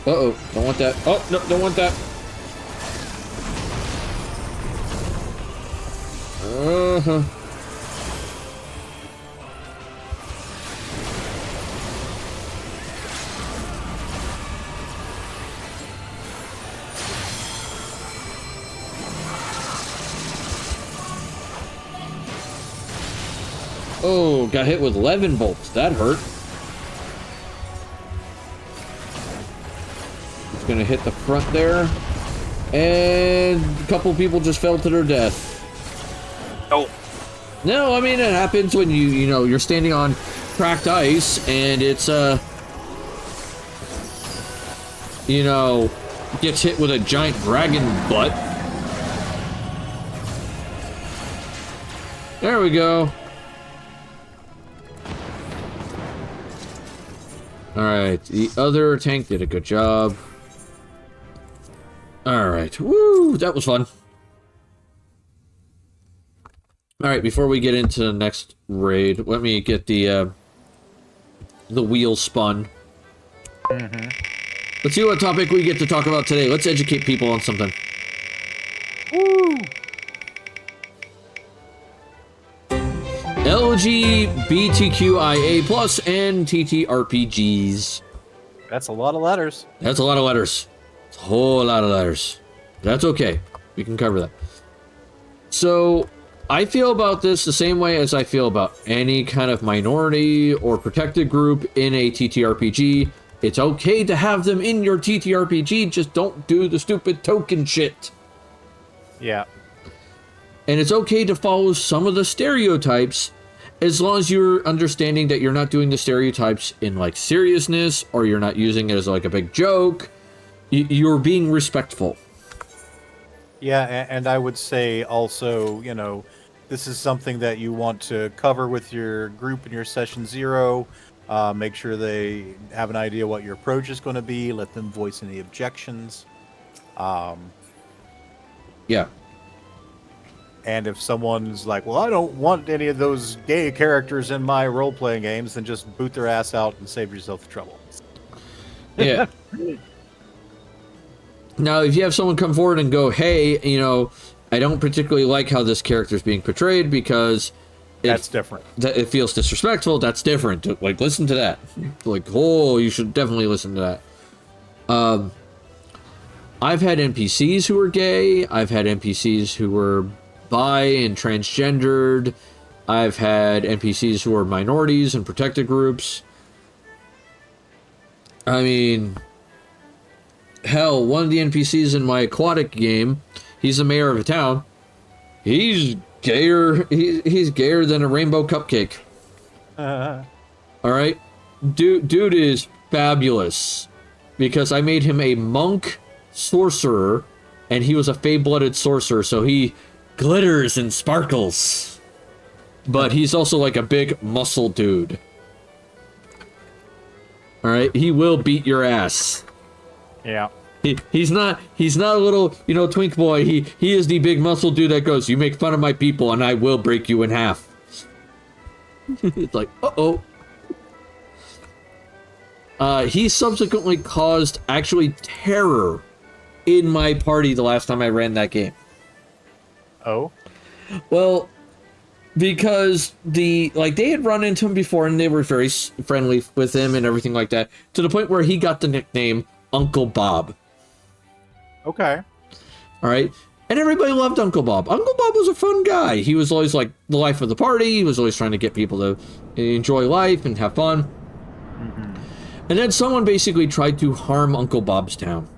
Speaker 1: Uh-oh, don't want that. Oh, no, don't want that. Uh-huh. Oh, got hit with 11 bolts. That hurt. It's gonna hit the front there. And a couple people just fell to their death.
Speaker 3: Oh.
Speaker 1: No, I mean, it happens when you know, you're standing on cracked ice and it's, you know, gets hit with a giant dragon butt. There we go. Alright, the other tank did a good job. Alright, woo, that was fun. Alright, before we get into the next raid, let me get the wheel spun. Let's see what topic we get to talk about today. Let's educate people on something.
Speaker 3: Woo!
Speaker 1: LGBTQIA+ and TTRPGs.
Speaker 3: That's a lot of letters.
Speaker 1: That's a lot of letters. It's a whole lot of letters. That's okay. We can cover that. So, I feel about this the same way as I feel about any kind of minority or protected group in a TTRPG. It's okay to have them in your TTRPG, just don't do the stupid token shit.
Speaker 3: Yeah.
Speaker 1: And it's okay to follow some of the stereotypes as long as you're understanding that you're not doing the stereotypes in like seriousness or you're not using it as like a big joke. You're being respectful.
Speaker 3: Yeah, and I would say also, you know, this is something that you want to cover with your group in your session 0. Make sure they have an idea what your approach is going to be. Let them voice any objections.
Speaker 1: Yeah.
Speaker 3: And if someone's like, well, I don't want any of those gay characters in my role-playing games, then just boot their ass out and save yourself the trouble.
Speaker 1: Yeah. Now, if you have someone come forward and go, hey, you know, I don't particularly like how this character is being portrayed because...
Speaker 3: That's different.
Speaker 1: It feels disrespectful, that's different. Like, listen to that. Like, oh, you should definitely listen to that. I've had NPCs who were gay. I've had NPCs who were bi and transgendered. I've had NPCs who were minorities and protected groups. I mean, hell, one of the NPCs in my aquatic game, he's the mayor of a town. He's gayer. He's gayer than a rainbow cupcake. All right, dude is fabulous because I made him a monk sorcerer, and he was a fey-blooded sorcerer, so he glitters and sparkles. But he's also like a big muscle dude. All right, he will beat your ass.
Speaker 3: Yeah.
Speaker 1: He's not a little, you know, twink boy. He is the big muscle dude that goes, you make fun of my people and I will break you in half. It's like, uh-oh. He subsequently caused actually terror in my party the last time I ran that game.
Speaker 3: Oh?
Speaker 1: Well, because they had run into him before and they were very friendly with him and everything like that, to the point where he got the nickname Uncle Bob.
Speaker 3: Okay.
Speaker 1: All right. And everybody loved Uncle Bob. Uncle Bob was a fun guy. He was always like the life of the party. He was always trying to get people to enjoy life and have fun.
Speaker 3: Mm-hmm.
Speaker 1: And then someone basically tried to harm Uncle Bob's town.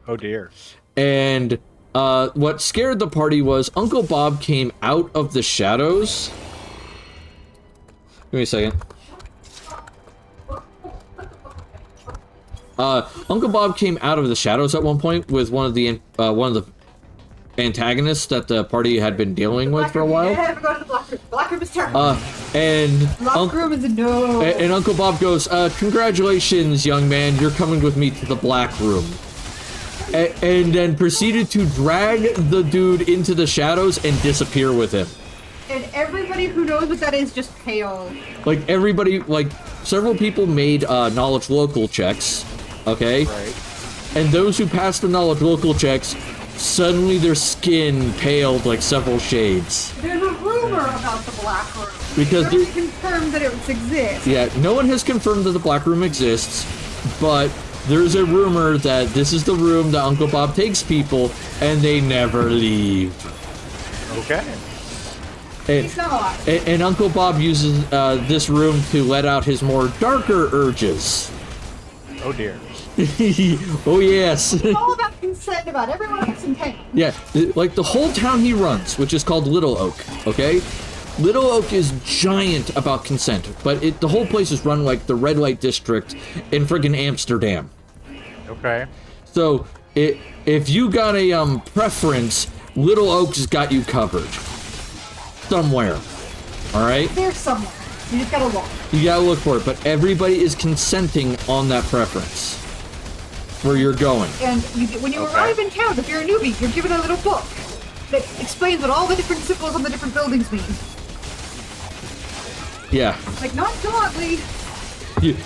Speaker 3: Oh dear.
Speaker 1: And what scared the party was Uncle Bob came out of the shadows. Give me a second. Uncle Bob came out of the shadows at one point with one of the antagonists that the party had been dealing with for a while.
Speaker 4: Yeah, go to the black room. Black room is terrible.
Speaker 1: Black
Speaker 4: room is a no.
Speaker 1: And Uncle Bob goes, "Congratulations, young man, you're coming with me to the black room." And then proceeded to drag the dude into the shadows and disappear with him.
Speaker 4: And everybody who knows what that is just pale.
Speaker 1: Like everybody, like several people made knowledge local checks, okay?
Speaker 3: Right.
Speaker 1: And those who passed the knowledge local checks, suddenly their skin paled like several shades.
Speaker 4: There's a rumor about the black room.
Speaker 1: Because
Speaker 4: Nobody's confirmed that it exists.
Speaker 1: yeah, no one has confirmed that the black room exists, but there's a rumor that this is the room that Uncle Bob takes people, and they never leave.
Speaker 3: Okay.
Speaker 4: It's not a lot.
Speaker 1: And Uncle Bob uses this room to let out his more darker urges.
Speaker 3: Oh dear.
Speaker 1: Oh yes.
Speaker 4: It's all about consent, about everyone has intent.
Speaker 1: Yeah, like the whole town he runs, which is called Little Oak, okay? Little Oak is giant about consent, but the whole place is run like the red light district in friggin' Amsterdam.
Speaker 3: Okay.
Speaker 1: So, if you got a preference, Little Oak's got you covered. Somewhere. Alright?
Speaker 4: There's somewhere. You just gotta look.
Speaker 1: You gotta look for it, but everybody is consenting on that preference. Where you're going.
Speaker 4: And when you arrive in town, if you're a newbie, you're given a little book that explains what all the different symbols on the different buildings mean.
Speaker 1: Yeah.
Speaker 4: Like, not jauntily.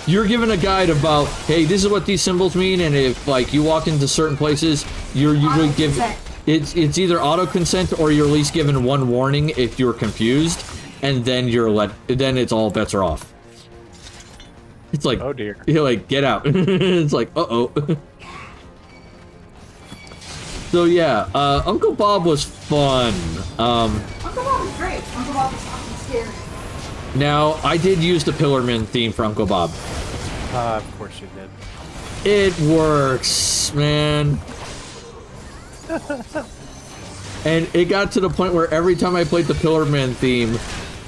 Speaker 1: You're given a guide about, hey, this is what these symbols mean, and if like you walk into certain places, you're usually given it's either auto consent or you're at least given one warning if you're confused, and then then it's all bets are off. It's like,
Speaker 3: oh dear.
Speaker 1: You're like, get out. It's like, uh-oh. So yeah, Uncle Bob was fun.
Speaker 4: Uncle Bob was great. Uncle Bob was fucking scary.
Speaker 1: Now, I did use the Pillarman theme for Uncle Bob.
Speaker 3: Of course you did.
Speaker 1: It works, man. And it got to the point where every time I played the Pillarman theme,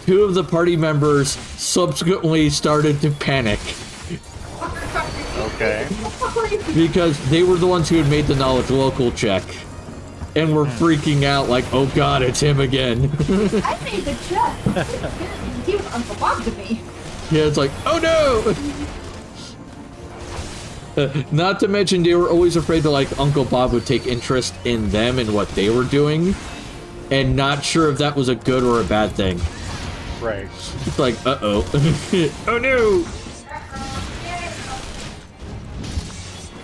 Speaker 1: two of the party members subsequently started to panic.
Speaker 3: Okay.
Speaker 1: Because they were the ones who had made the knowledge local check. And were freaking out like, oh god, it's him again.
Speaker 4: I made the check. He was Uncle Bob to me.
Speaker 1: Yeah, it's like, oh no! Not to mention, they were always afraid that, like, Uncle Bob would take interest in them and what they were doing, and not sure if that was a good or a bad thing.
Speaker 3: Right.
Speaker 1: It's like, uh-oh. Oh no!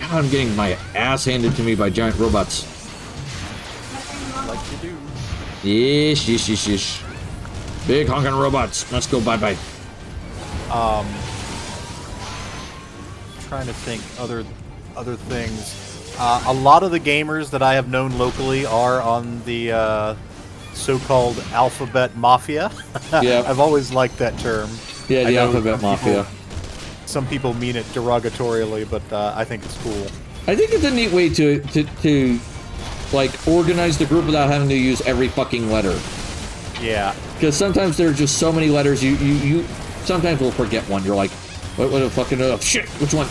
Speaker 1: God, I'm getting my ass handed to me by giant robots.
Speaker 3: Like you do.
Speaker 1: Yeesh. Big honking robots. Let's go bye-bye.
Speaker 3: Trying to think other things. A lot of the gamers that I have known locally are on the so-called Alphabet Mafia.
Speaker 1: Yeah.
Speaker 3: I've always liked that term.
Speaker 1: Yeah,
Speaker 3: I
Speaker 1: the
Speaker 3: know
Speaker 1: Alphabet Mafia.
Speaker 3: Some people mean it derogatorily, but I think it's cool.
Speaker 1: I think it's a neat way to like organize the group without having to use every fucking letter.
Speaker 3: Yeah.
Speaker 1: Because sometimes there are just so many letters you sometimes will forget one. You're like, what the fucking shit? Which one?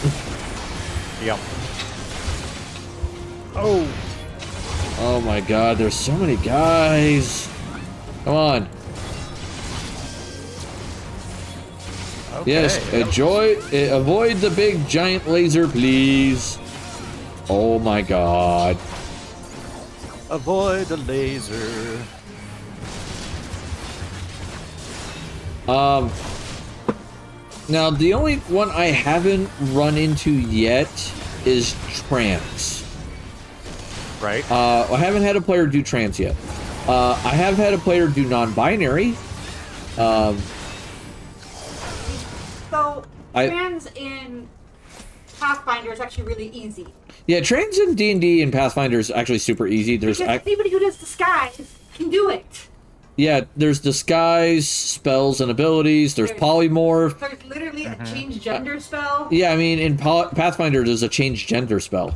Speaker 3: Yep. Oh.
Speaker 1: Oh my god, there's so many guys. Come on.
Speaker 3: Okay.
Speaker 1: Yes, avoid the big giant laser, please. Oh my god.
Speaker 3: Avoid the laser.
Speaker 1: Now the only one I haven't run into yet is trans.
Speaker 3: Right.
Speaker 1: I haven't had a player do trans yet. I have had a player do non-binary.
Speaker 4: So,
Speaker 1: I-
Speaker 4: trans in Pathfinder is actually really easy.
Speaker 1: Yeah, trans in D&D and Pathfinder is actually super easy. There's
Speaker 4: Because anybody who does disguise can do it.
Speaker 1: yeah, there's disguise, spells, and abilities. There's polymorph.
Speaker 4: There's literally a change gender spell.
Speaker 1: Yeah, I mean, in Pathfinder, there's a change gender spell.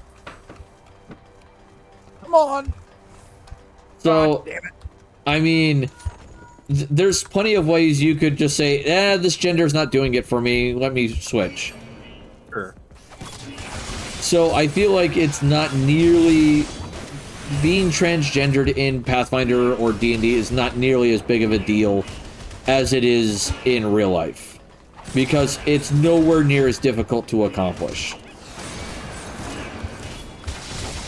Speaker 6: Come on.
Speaker 1: So,
Speaker 6: God damn it.
Speaker 1: I mean, there's plenty of ways you could just say, this gender's not doing it for me. Let me switch.
Speaker 3: Sure.
Speaker 1: So I feel like it's not nearly being transgendered in Pathfinder or D&D is not nearly as big of a deal as it is in real life, because it's nowhere near as difficult to accomplish.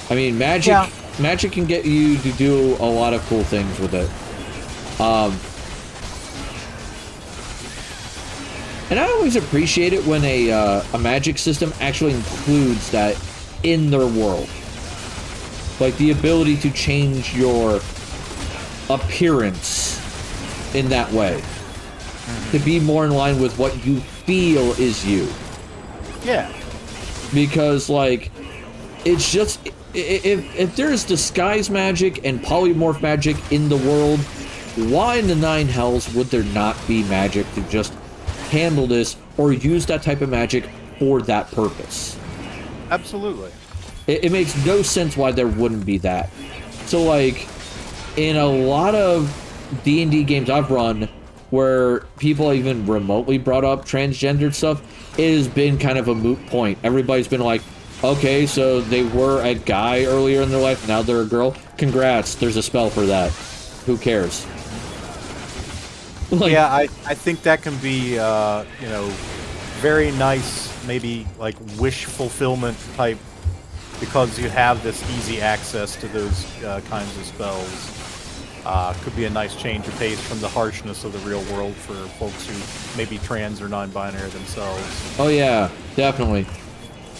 Speaker 1: I mean, magic can get you to do a lot of cool things with it. And I always appreciate it when a magic system actually includes that in their world. Like the ability to change your appearance in that way. To be more in line with what you feel is you.
Speaker 3: Yeah.
Speaker 1: Because, like, it's just... If there's disguise magic and polymorph magic in the world, why in the nine hells would there not be magic to just handle this or use that type of magic for that purpose?
Speaker 3: Absolutely.
Speaker 1: It makes no sense why there wouldn't be that. So, like, in a lot of D&D games I've run where people even remotely brought up transgendered stuff, it has been kind of a moot point. Everybody's been like, okay, so they were a guy earlier in their life, now they're a girl. Congrats, there's a spell for that. Who cares? Like,
Speaker 3: Yeah, I think that can be, you know, very nice, maybe like wish fulfillment type, because you have this easy access to those kinds of spells. Could be a nice change of pace from the harshness of the real world for folks who may be trans or non-binary themselves.
Speaker 1: oh yeah, definitely.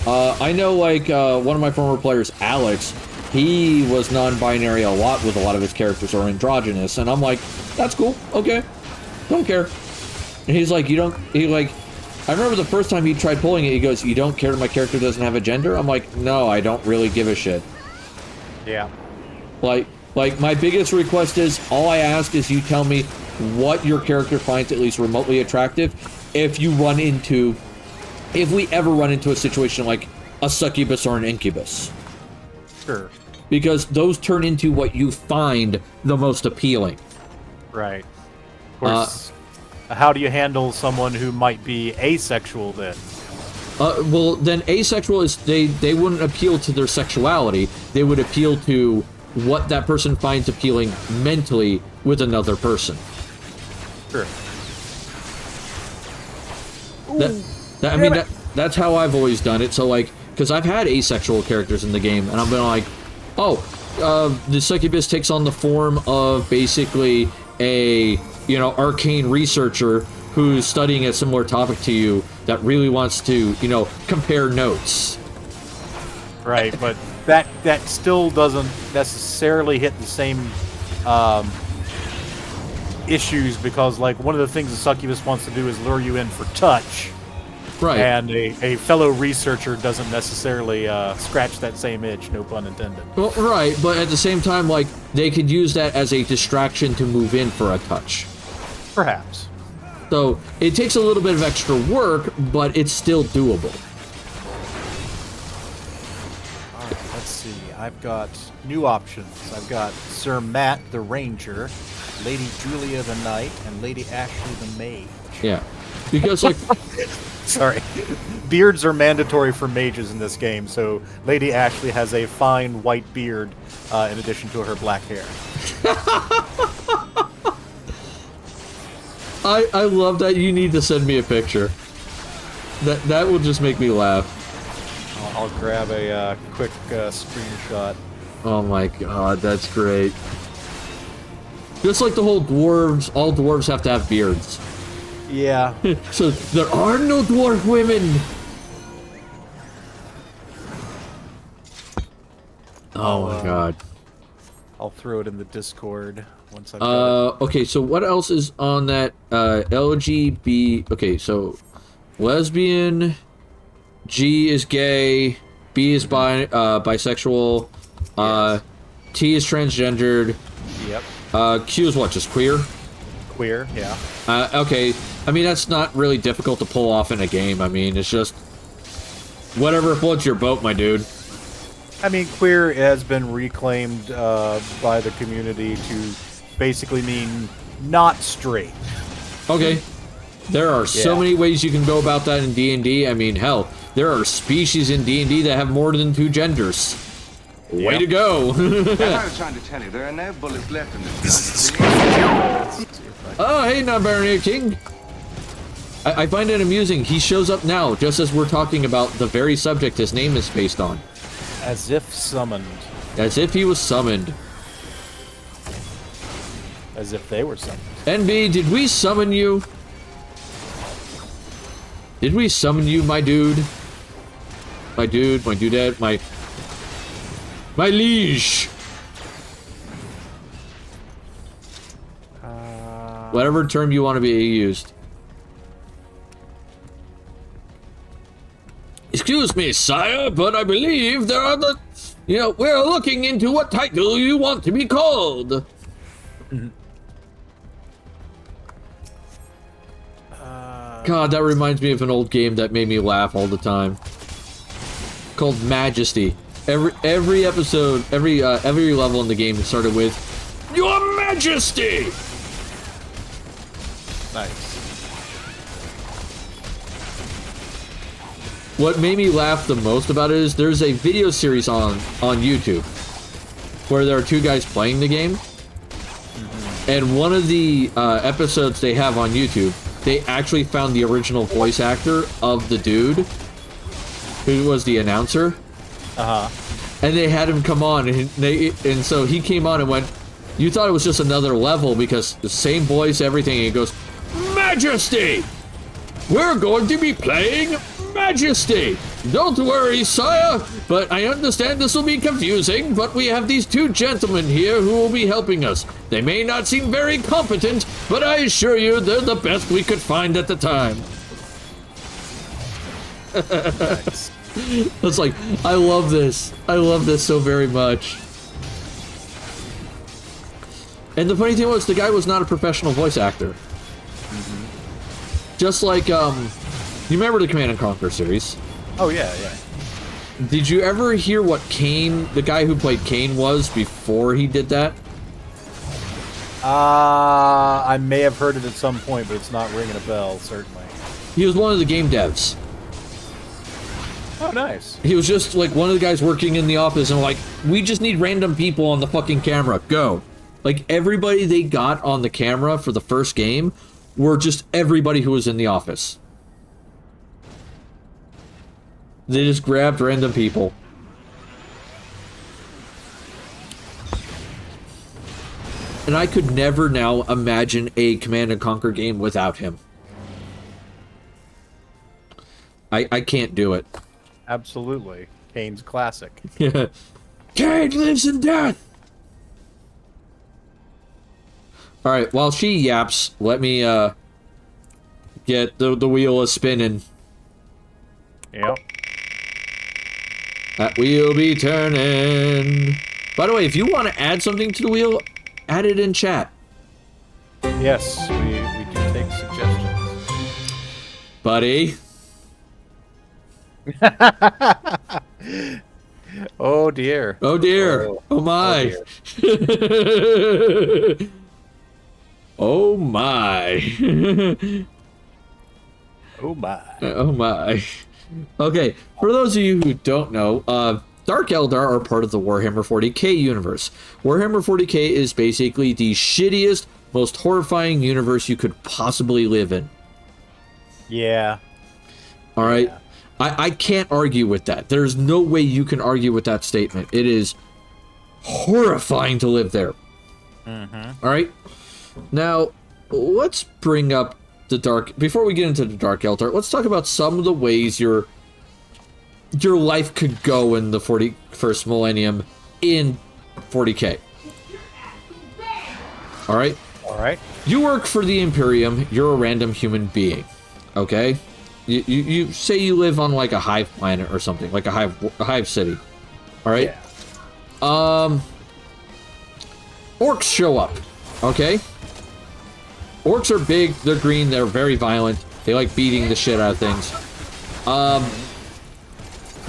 Speaker 1: I know, like, one of my former players, Alex, he was non-binary a lot with a lot of his characters, or androgynous, and I'm like, that's cool, okay, don't care. And he's like, I remember the first time he tried pulling it, he goes, you don't care my character doesn't have a gender? I'm like, no, I don't really give a shit.
Speaker 3: Yeah.
Speaker 1: Like, my biggest request is, all I ask is you tell me what your character finds at least remotely attractive if we ever run into a situation like a succubus or an incubus.
Speaker 3: Sure.
Speaker 1: Because those turn into what you find the most appealing.
Speaker 3: Right. Of course, how do you handle someone who might be asexual then?
Speaker 1: Well, then asexual is, they wouldn't appeal to their sexuality. They would appeal to what that person finds appealing mentally with another person.
Speaker 3: Sure.
Speaker 1: That's how I've always done it. So, like, because I've had asexual characters in the game, and I've been like, the succubus takes on the form of basically a, arcane researcher who's studying a similar topic to you that really wants to, compare notes.
Speaker 3: Right, but that still doesn't necessarily hit the same issues, because, like, one of the things the succubus wants to do is lure you in for touch.
Speaker 1: Right.
Speaker 3: And a fellow researcher doesn't necessarily scratch that same itch, no pun intended.
Speaker 1: Well, right, but at the same time, like, they could use that as a distraction to move in for a touch.
Speaker 3: Perhaps.
Speaker 1: So, it takes a little bit of extra work, but it's still doable.
Speaker 3: Alright, let's see. I've got new options. I've got Sir Matt the Ranger, Lady Julia the Knight, and Lady Ashley the Mage.
Speaker 1: Yeah. Because, like...
Speaker 3: Sorry. Beards are mandatory for mages in this game, so Lady Ashley has a fine white beard in addition to her black hair.
Speaker 1: I love that. You need to send me a picture. That will just make me laugh.
Speaker 3: I'll grab a quick screenshot.
Speaker 1: Oh my god, that's great. Just like the whole dwarves, all dwarves have to have beards.
Speaker 3: Yeah.
Speaker 1: So there are no dwarf women. Oh my god.
Speaker 3: I'll throw it in the Discord once I've got it.
Speaker 1: Okay, so what else is on that LGB? Okay, so lesbian, G is gay, B is bisexual, T is transgendered.
Speaker 3: Yep.
Speaker 1: Q is what? Just queer?
Speaker 3: Queer, yeah.
Speaker 1: Okay, I mean that's not really difficult to pull off in a game. I mean it's just whatever floats your boat, my dude.
Speaker 3: I mean, queer has been reclaimed by the community to basically mean not straight.
Speaker 1: Okay. There are so many ways you can go about that in D&D. I mean, hell, there are species in D&D that have more than 2 genders. Way to go!
Speaker 5: As I was trying to tell you, there are no bullets left in this gun.
Speaker 1: Oh, hey, non-binary king. I find it amusing. He shows up now, just as we're talking about the very subject his name is based on.
Speaker 3: As if summoned.
Speaker 1: As if he was summoned.
Speaker 3: As if they were summoned.
Speaker 1: NB, did we summon you? Did we summon you, my dude? My dude, my dudette, my liege. Whatever term you want to be used. Excuse me, sire, but I believe there are the... You know, we're looking into what title you want to be called. God, that reminds me of an old game that made me laugh all the time. Called Majesty. Every episode, every level in the game started with, Your Majesty!
Speaker 3: Nice.
Speaker 1: What made me laugh the most about it is there's a video series on YouTube where there are 2 guys playing the game. And one of the episodes they have on YouTube, they actually found the original voice actor of the dude who was the announcer. And they had him come on, and so he came on and went, you thought it was just another level because the same voice, everything, and he goes, Majesty! We're going to be playing Majesty! Don't worry, sire, but I understand this will be confusing, but we have these 2 gentlemen here who will be helping us. They may not seem very competent, but I assure you they're the best we could find at the time.
Speaker 3: Nice.
Speaker 1: It's like, I love this. I love this so very much. And the funny thing was, the guy was not a professional voice actor. Just like, you remember the Command & Conquer series?
Speaker 3: Oh, yeah, yeah.
Speaker 1: Did you ever hear what Kane, the guy who played Kane, was before he did that?
Speaker 3: I may have heard it at some point, but it's not ringing a bell, certainly.
Speaker 1: He was one of the game devs.
Speaker 3: Oh, nice.
Speaker 1: He was just like one of the guys working in the office and like, we just need random people on the fucking camera. Go. Like everybody they got on the camera for the first game were just everybody who was in the office. They just grabbed random people. And I could never now imagine a Command & Conquer game without him. I can't do it.
Speaker 3: Absolutely. Kane's classic.
Speaker 1: Kane lives in death! Alright, while she yaps, let me get the wheel a spinning.
Speaker 3: Yep.
Speaker 1: That wheel be turning. By the way, if you want to add something to the wheel, add it in chat.
Speaker 3: Yes, we do take suggestions.
Speaker 1: Buddy.
Speaker 3: Oh dear.
Speaker 1: Oh dear. Oh my. Oh my.
Speaker 3: Oh my.
Speaker 1: Oh my. Okay, for those of you who don't know, Dark Eldar are part of the Warhammer 40k universe. Warhammer 40k is basically the shittiest, most horrifying universe you could possibly live in.
Speaker 3: Yeah.
Speaker 1: Alright?
Speaker 3: Yeah.
Speaker 1: I can't argue with that. There's no way you can argue with that statement. It is horrifying to live there. Alright? Now, let's bring up the Dark... Before we get into the Dark Eldar, let's talk about some of the ways your life could go in the 41st millennium in 40k. All right?
Speaker 3: All right.
Speaker 1: You work for the Imperium. You're a random human being. Okay? You say you live on like a hive planet or something, like a hive city. All right?
Speaker 3: Yeah.
Speaker 1: Orcs show up. Okay? Orcs are big, they're green, they're very violent. They like beating the shit out of things.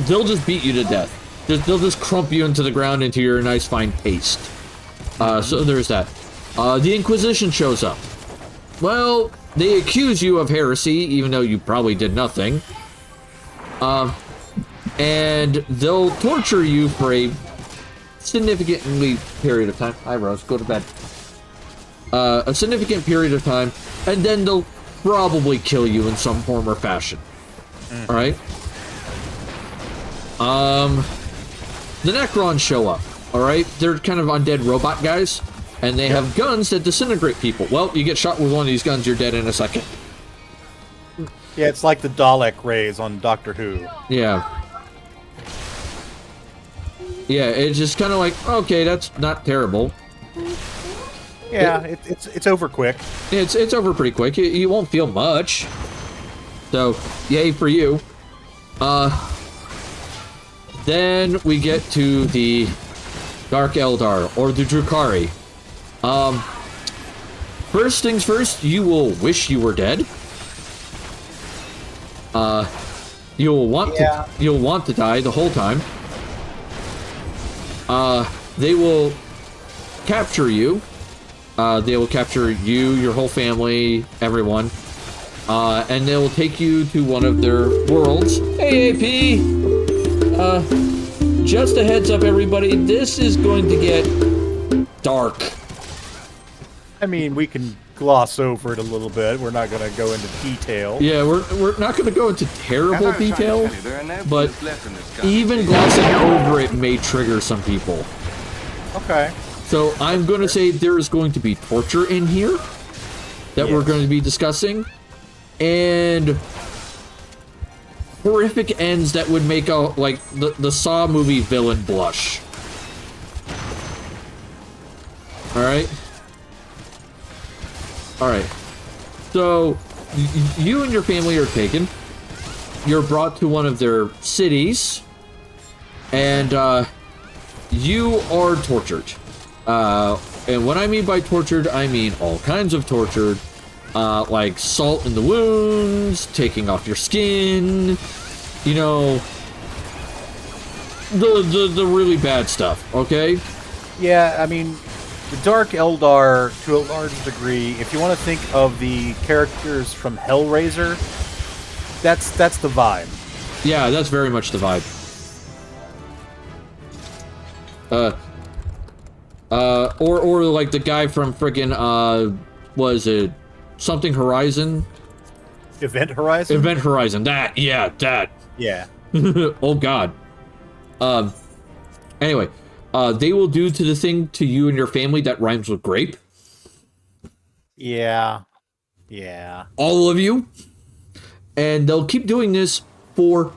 Speaker 1: They'll just beat you to death. They'll just crump you into the ground into your nice fine paste. So there's that. The Inquisition shows up. Well, they accuse you of heresy, even though you probably did nothing. And they'll torture you for a significantly period of time. Hi, Rose, go to bed. A significant period of time, and then they'll probably kill you in some form or fashion. All right? The Necrons show up, all right? They're kind of undead robot guys, and they have guns that disintegrate people. Well, you get shot with one of these guns, you're dead in a second.
Speaker 3: Yeah, it's like the Dalek rays on Doctor Who.
Speaker 1: Yeah. Yeah, it's just kind of like, okay, that's not terrible.
Speaker 3: Yeah, it's over quick.
Speaker 1: It's over pretty quick. You won't feel much. So, yay for you. Then we get to the Dark Eldar, or the Drukhari. First things first, you will wish you were dead. You'll want to die the whole time. They will capture you. They will capture you, your whole family, everyone. And they will take you to one of their worlds. Hey, AP! Just a heads up, everybody. This is going to get dark.
Speaker 3: I mean, we can gloss over it a little bit. We're not going to go into detail.
Speaker 1: Yeah, we're not going to go into terrible detail, but even glossing over it may trigger some people.
Speaker 3: Okay.
Speaker 1: So I'm going to say there is going to be torture in here that we're going to be discussing, and horrific ends that would make like the Saw movie villain blush. All right. So you and your family are taken. You're brought to one of their cities, and you are tortured. And what I mean by tortured, I mean all kinds of tortured. Like salt in the wounds, taking off your skin, you know, the really bad stuff, okay?
Speaker 3: Yeah, I mean, the Dark Eldar, to a large degree, if you want to think of the characters from Hellraiser, that's the vibe.
Speaker 1: Yeah, that's very much the vibe. Or like the guy from friggin', was it something Horizon?
Speaker 3: Event Horizon?
Speaker 1: Event Horizon, that.
Speaker 3: Yeah.
Speaker 1: Oh god. Anyway, they will do to the thing to you and your family that rhymes with grape.
Speaker 3: Yeah.
Speaker 1: All of you. And they'll keep doing this for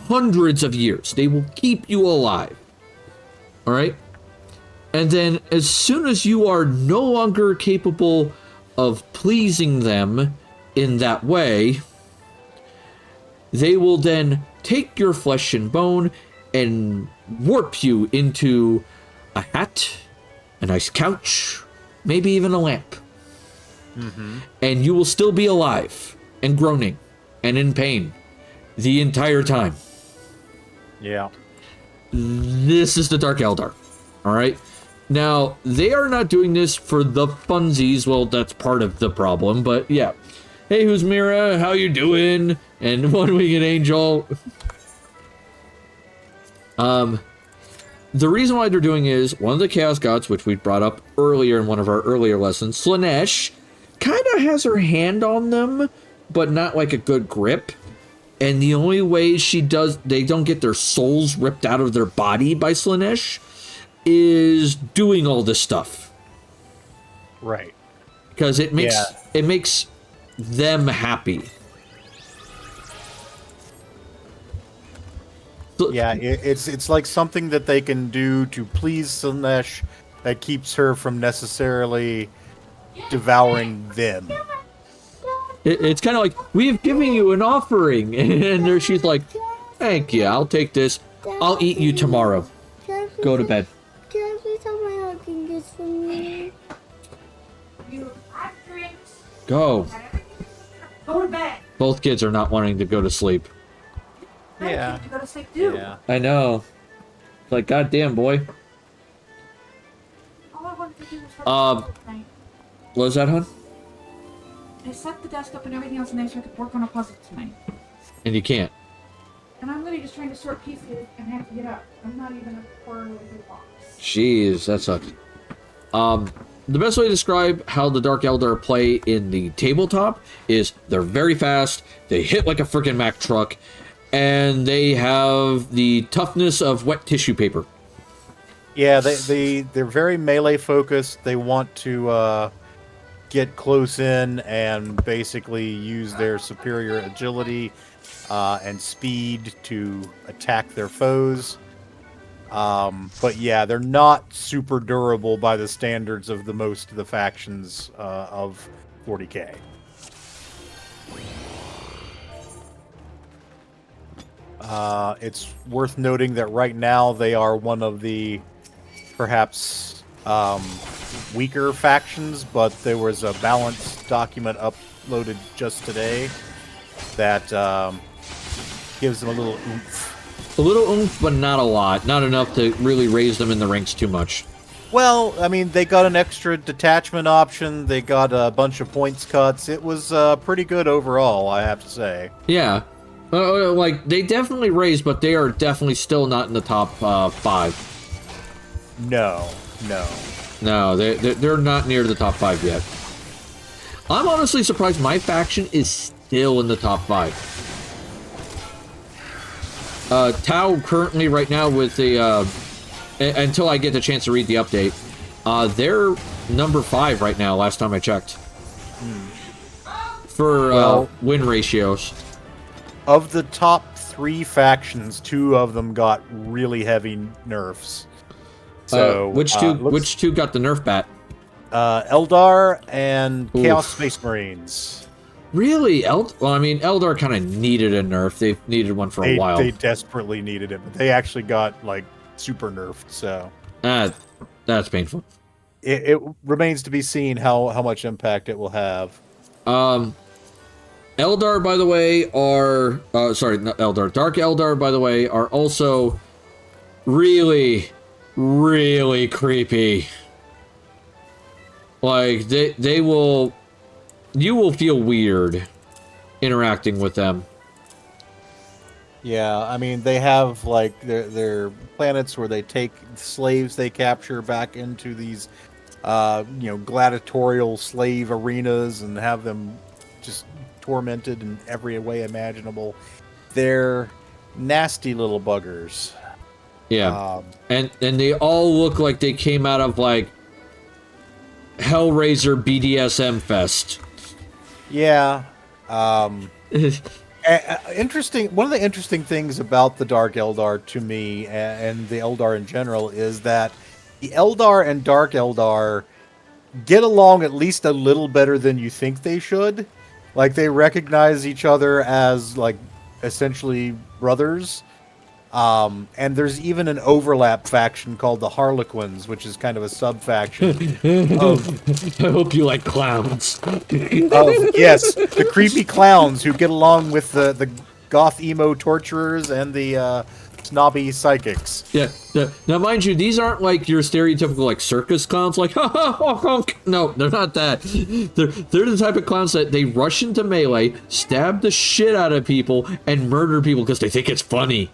Speaker 1: hundreds of years. They will keep you alive. Alright? And then as soon as you are no longer capable of pleasing them in that way, they will then take your flesh and bone and warp you into a hat, a nice couch, maybe even a lamp. And you will still be alive and groaning and in pain the entire time.
Speaker 3: Yeah.
Speaker 1: This is the Dark Eldar. Alright? Now, they are not doing this for the funsies. Well, that's part of the problem, but yeah. Hey, who's Mira? How you doing? And one-winged angel. The reason why they're doing is one of the Chaos Gods, which we brought up earlier in one of our earlier lessons, Slaanesh, kind of has her hand on them, but not like a good grip. And the only way they don't get their souls ripped out of their body by Slaanesh is doing all this stuff.
Speaker 3: Right.
Speaker 1: Because it makes them happy.
Speaker 3: Yeah, it's like something that they can do to please Slaanesh that keeps her from necessarily devouring them.
Speaker 1: It's kind of like, we have given you an offering. And there she's like, thank you, I'll take this. I'll eat you tomorrow. Go to bed.
Speaker 2: Can I please have my hugging kiss for me?
Speaker 1: Go.
Speaker 4: Go to bed.
Speaker 1: Both kids are not wanting to go to sleep.
Speaker 3: Yeah.
Speaker 4: You gotta sleep too.
Speaker 3: Yeah.
Speaker 1: I know. Like, goddamn, boy.
Speaker 4: All I wanted to do was have
Speaker 1: Um,
Speaker 4: a tonight.
Speaker 1: What was that, hon?
Speaker 4: I set the desk up and everything else in there so I could work on a puzzle tonight.
Speaker 1: And you can't.
Speaker 4: And I'm literally just trying to sort pieces and have to get up. I'm not even a quarter of the way box.
Speaker 1: Jeez, that sucks. The best way to describe how the Dark Eldar play in the tabletop is they're very fast, they hit like a freaking Mack truck, and they have the toughness of wet tissue paper.
Speaker 3: Yeah, they're very melee focused. They want to get close in and basically use their superior agility and speed to attack their foes. But yeah, they're not super durable by the standards of the most of the factions of 40k. It's worth noting that right now they are one of the perhaps weaker factions, but there was a balance document uploaded just today that gives them a little oomph.
Speaker 1: A little oomph, but not a lot. Not enough to really raise them in the ranks too much.
Speaker 3: Well, I mean, they got an extra detachment option. They got a bunch of points cuts. It was pretty good overall, I have to say.
Speaker 1: Yeah. Like, they definitely raised, but they are definitely still not in the top 5.
Speaker 3: No.
Speaker 1: No, they're not near the top 5 yet. I'm honestly surprised my faction is still in the top 5. Tau currently right now with the until I get the chance to read the update, they're number 5 right now. Last time I checked, for win ratios.
Speaker 3: Of the top 3 factions, 2 of them got really heavy nerfs. So
Speaker 1: which two got the nerf bat?
Speaker 3: Eldar and
Speaker 1: Oof.
Speaker 3: Chaos Space Marines.
Speaker 1: Really, well, I mean, Eldar kind of needed a nerf. They've needed one for a while.
Speaker 3: They desperately needed it, but they actually got like super nerfed. So
Speaker 1: that's painful.
Speaker 3: It remains to be seen how much impact it will have.
Speaker 1: Eldar, by the way, are sorry, not Eldar. Dark Eldar, by the way, are also really, really creepy. Like they will. You will feel weird interacting with them.
Speaker 3: Yeah, I mean, they have, like, their planets where they take slaves they capture back into these, gladiatorial slave arenas and have them just tormented in every way imaginable. They're nasty little buggers.
Speaker 1: Yeah. And they all look like they came out of, like, Hellraiser BDSM Fest.
Speaker 3: Yeah. Interesting. One of the interesting things about the Dark Eldar to me, and the Eldar in general, is that the Eldar and Dark Eldar get along at least a little better than you think they should. Like, they recognize each other as, like, essentially brothers. And there's even an overlap faction called the Harlequins, which is kind of a sub-faction of...
Speaker 1: I hope you like clowns.
Speaker 3: Yes, the creepy clowns who get along with the goth emo torturers and the snobby psychics.
Speaker 1: Yeah. Now, mind you, these aren't like your stereotypical like circus clowns. Like, ha ha ha honk. No, they're not that. They're the type of clowns that they rush into melee, stab the shit out of people, and murder people because they think it's funny.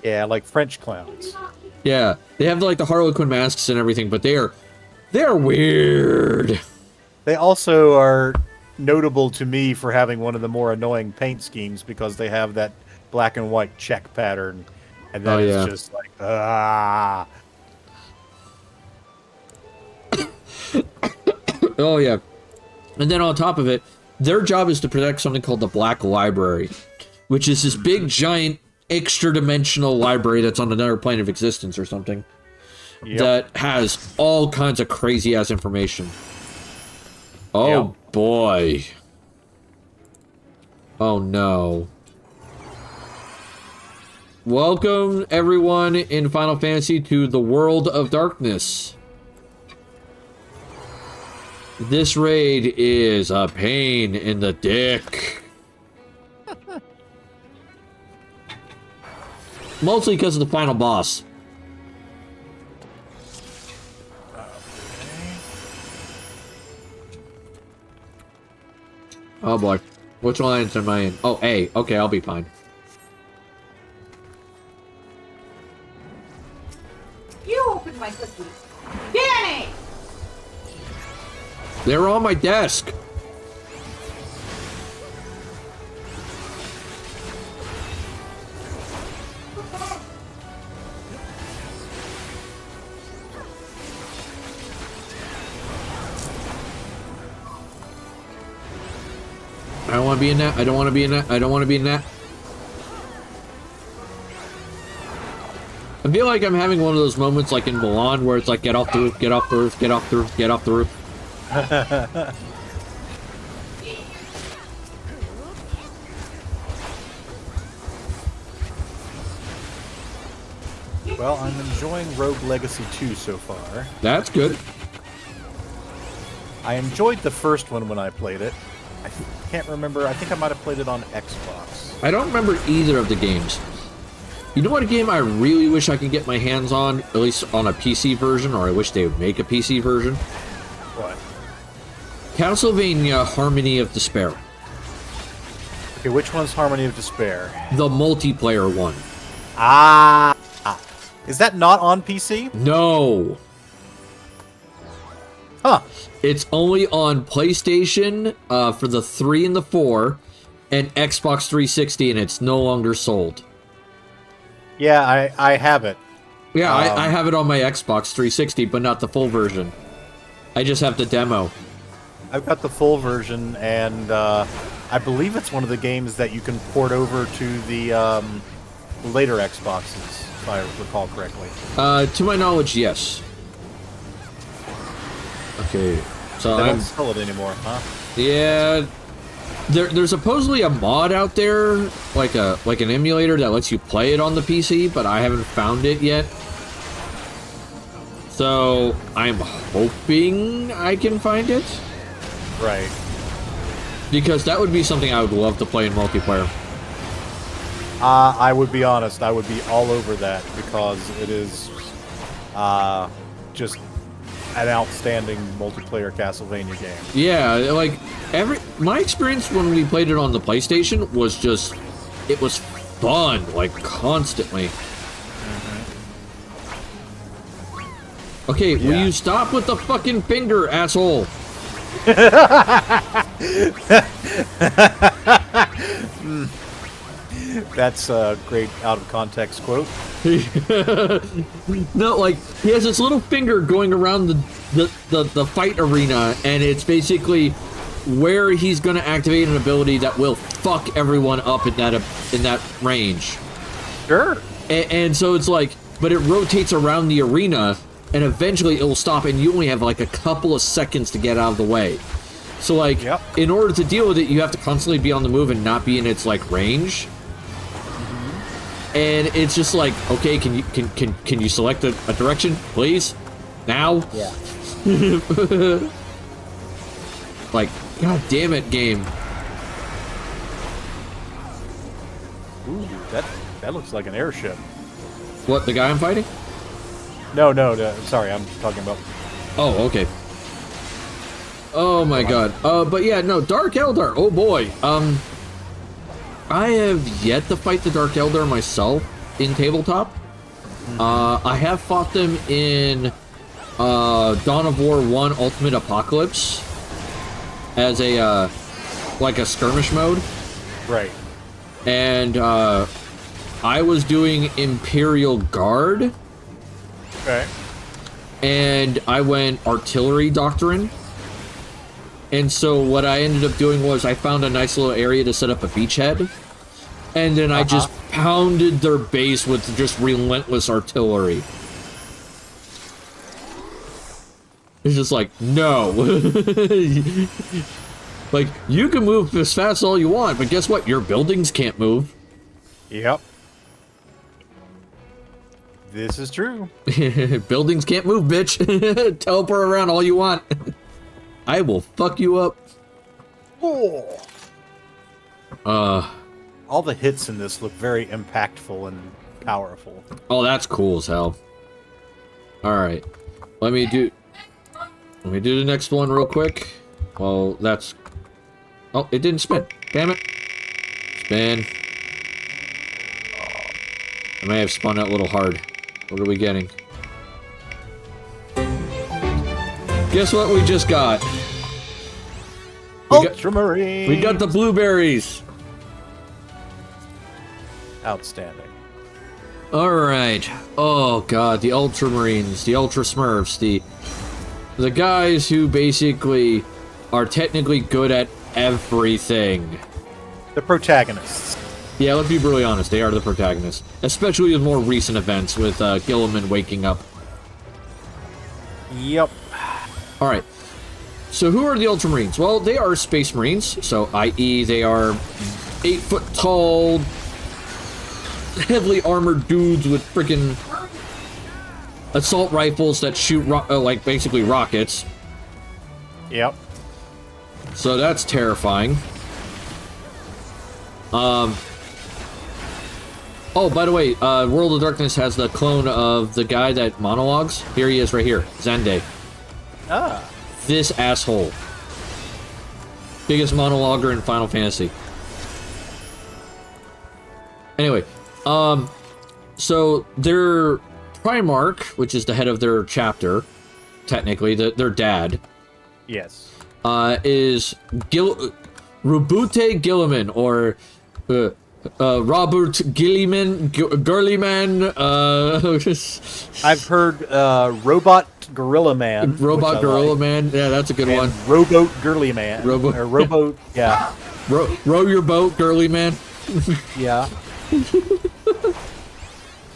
Speaker 3: Yeah, like French clowns.
Speaker 1: Yeah, they have like the Harlequin masks and everything, but they're weird.
Speaker 3: They also are notable to me for having one of the more annoying paint schemes because they have that black and white check pattern, and that is just like
Speaker 1: Oh yeah, and then on top of it, their job is to protect something called the Black Library, which is this big giant extra dimensional library that's on another plane of existence or something. that has all kinds of crazy ass information. Oh boy. Oh no. Welcome everyone in Final Fantasy to the World of Darkness. This raid is a pain in the dick. Mostly because of the final boss. Oh boy. Which lines am I in? Oh, A. Okay, I'll be fine.
Speaker 4: You opened my cookies. Danny!
Speaker 1: They're on my desk. I don't want to be in that. I don't want to be in that. I don't want to be in that. I feel like I'm having one of those moments like in Milan where it's like, get off the roof, get off the roof, get off the roof, get off the roof.
Speaker 3: Well, I'm enjoying Rogue Legacy 2 so far.
Speaker 1: That's good.
Speaker 3: I enjoyed the first one when I played it. I can't remember. I think I might have played it on Xbox.
Speaker 1: I don't remember either of the games. You know what a game I really wish I could get my hands on, at least on a PC version, or I wish they would make a PC version?
Speaker 3: What?
Speaker 1: Castlevania Harmony of Despair.
Speaker 3: Okay, which one's Harmony of Despair?
Speaker 1: The multiplayer one.
Speaker 3: Ah! Is that not on PC?
Speaker 1: No.
Speaker 3: Huh.
Speaker 1: It's only on PlayStation for the 3 and the 4, and Xbox 360, and it's no longer sold.
Speaker 3: Yeah, I have it.
Speaker 1: Yeah, I have it on my Xbox 360, but not the full version. I just have the demo.
Speaker 3: I've got the full version, and I believe it's one of the games that you can port over to the later Xboxes, if I recall correctly.
Speaker 1: To my knowledge, yes. Okay, so
Speaker 3: They don't sell it anymore, huh?
Speaker 1: Yeah, there's supposedly a mod out there, like an emulator that lets you play it on the PC, but I haven't found it yet. So I'm hoping I can find it.
Speaker 3: Right.
Speaker 1: Because that would be something I would love to play in multiplayer.
Speaker 3: I would be honest, I would be all over that because it is just an outstanding multiplayer Castlevania game.
Speaker 1: Yeah, like my experience when we played it on the PlayStation was just, it was fun, like constantly. Okay, will you stop with the fucking finger, asshole?
Speaker 3: That's a great out of context quote.
Speaker 1: No, like he has this little finger going around the fight arena, and it's basically where he's gonna activate an ability that will fuck everyone up in that range.
Speaker 3: Sure.
Speaker 1: And so it's like, but it rotates around the arena, and eventually it will stop, and you only have like a couple of seconds to get out of the way. So like, in order to deal with it, you have to constantly be on the move and not be in its like range. And it's just like, okay, can you select a direction, please? Now?
Speaker 3: Yeah.
Speaker 1: Like, god damn it, game.
Speaker 3: Ooh, that looks like an airship.
Speaker 1: What, the guy I'm fighting?
Speaker 3: No, sorry, I'm talking about.
Speaker 1: Oh, okay. Oh my god. But yeah, no, Dark Eldar. Oh boy. I have yet to fight the Dark Eldar myself in tabletop. I have fought them in Dawn of War 1 Ultimate Apocalypse as a like a skirmish mode.
Speaker 3: Right.
Speaker 1: And I was doing Imperial Guard.
Speaker 3: Okay.
Speaker 1: And I went Artillery Doctrine. And so what I ended up doing was I found a nice little area to set up a beachhead. And then I just pounded their base with just relentless artillery. It's just like, no. Like, you can move as fast as all you want, but guess what? Your buildings can't move.
Speaker 3: Yep. This is true.
Speaker 1: Buildings can't move, bitch. Teleport around all you want. I will fuck you up.
Speaker 3: Oh. All the hits in this look very impactful and powerful.
Speaker 1: Oh, that's cool as hell. Alright. Let me do the next one real quick. Well, that's... Oh, it didn't spin. Damn it. Spin. I may have spun out a little hard. What are we getting? Guess what we just got?
Speaker 3: Ultramarine!
Speaker 1: We got the blueberries.
Speaker 3: Outstanding.
Speaker 1: Alright. Oh god, the Ultramarines, the Ultra Smurfs, the guys who basically are technically good at everything.
Speaker 3: The protagonists.
Speaker 1: Yeah, let's be brutally honest, they are the protagonists. Especially with more recent events with Gilliman waking up.
Speaker 3: Yep.
Speaker 1: Alright. So who are the Ultramarines? Well, they are Space Marines, so i.e. they are 8 foot tall, heavily armored dudes with freaking assault rifles that shoot like basically rockets.
Speaker 3: Yep.
Speaker 1: So that's terrifying. Oh, by the way, World of Darkness has the clone of the guy that monologues. Here he is right here, Zende.
Speaker 3: Ah.
Speaker 1: This asshole. Biggest monologuer in Final Fantasy. Anyway, so their Primarch, which is the head of their chapter, technically, their dad,
Speaker 3: Yes.
Speaker 1: is Rubute Gilliman, or Robert Gurleyman.
Speaker 3: I've heard Robot Gorilla Man.
Speaker 1: Robot Gorilla Man. Yeah, that's a good one.
Speaker 3: Rowboat Girly Man. Rowboat, yeah.
Speaker 1: Row your boat, Girly Man.
Speaker 3: Yeah.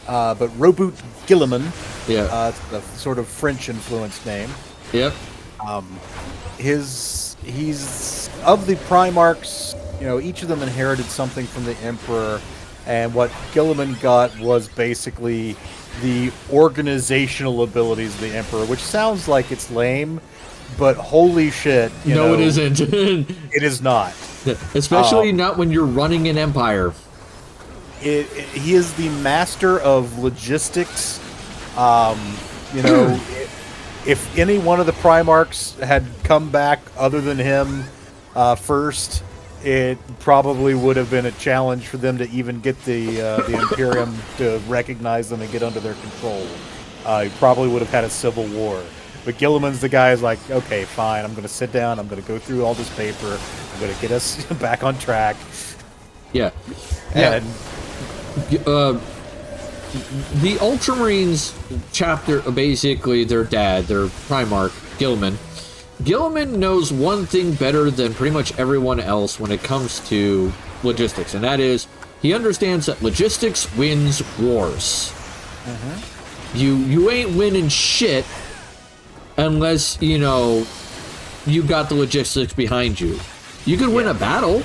Speaker 3: But Rowboat Gilliman.
Speaker 1: Yeah.
Speaker 3: It's a sort of French-influenced name.
Speaker 1: Yep.
Speaker 3: He's of the Primarchs. You know, each of them inherited something from the Emperor, and what Gilliman got was basically the organizational abilities of the Emperor, which sounds like it's lame, but holy shit,
Speaker 1: no, it isn't.
Speaker 3: It is not.
Speaker 1: Especially not when you're running an empire.
Speaker 3: He is the master of logistics. If any one of the Primarchs had come back other than him first, it probably would have been a challenge for them to even get the Imperium to recognize them and get under their control. He probably would have had a civil war. But Gilliman's the guy who's like, okay, fine, I'm going to sit down, I'm going to go through all this paper, I'm going to get us back on track.
Speaker 1: Yeah.
Speaker 3: And
Speaker 1: the Ultramarines chapter, basically their dad, their Primarch, Gilliman. Gilliman knows one thing better than pretty much everyone else when it comes to logistics, and that is he understands that logistics wins wars. You ain't winning shit unless, you got the logistics behind you. You could win a battle.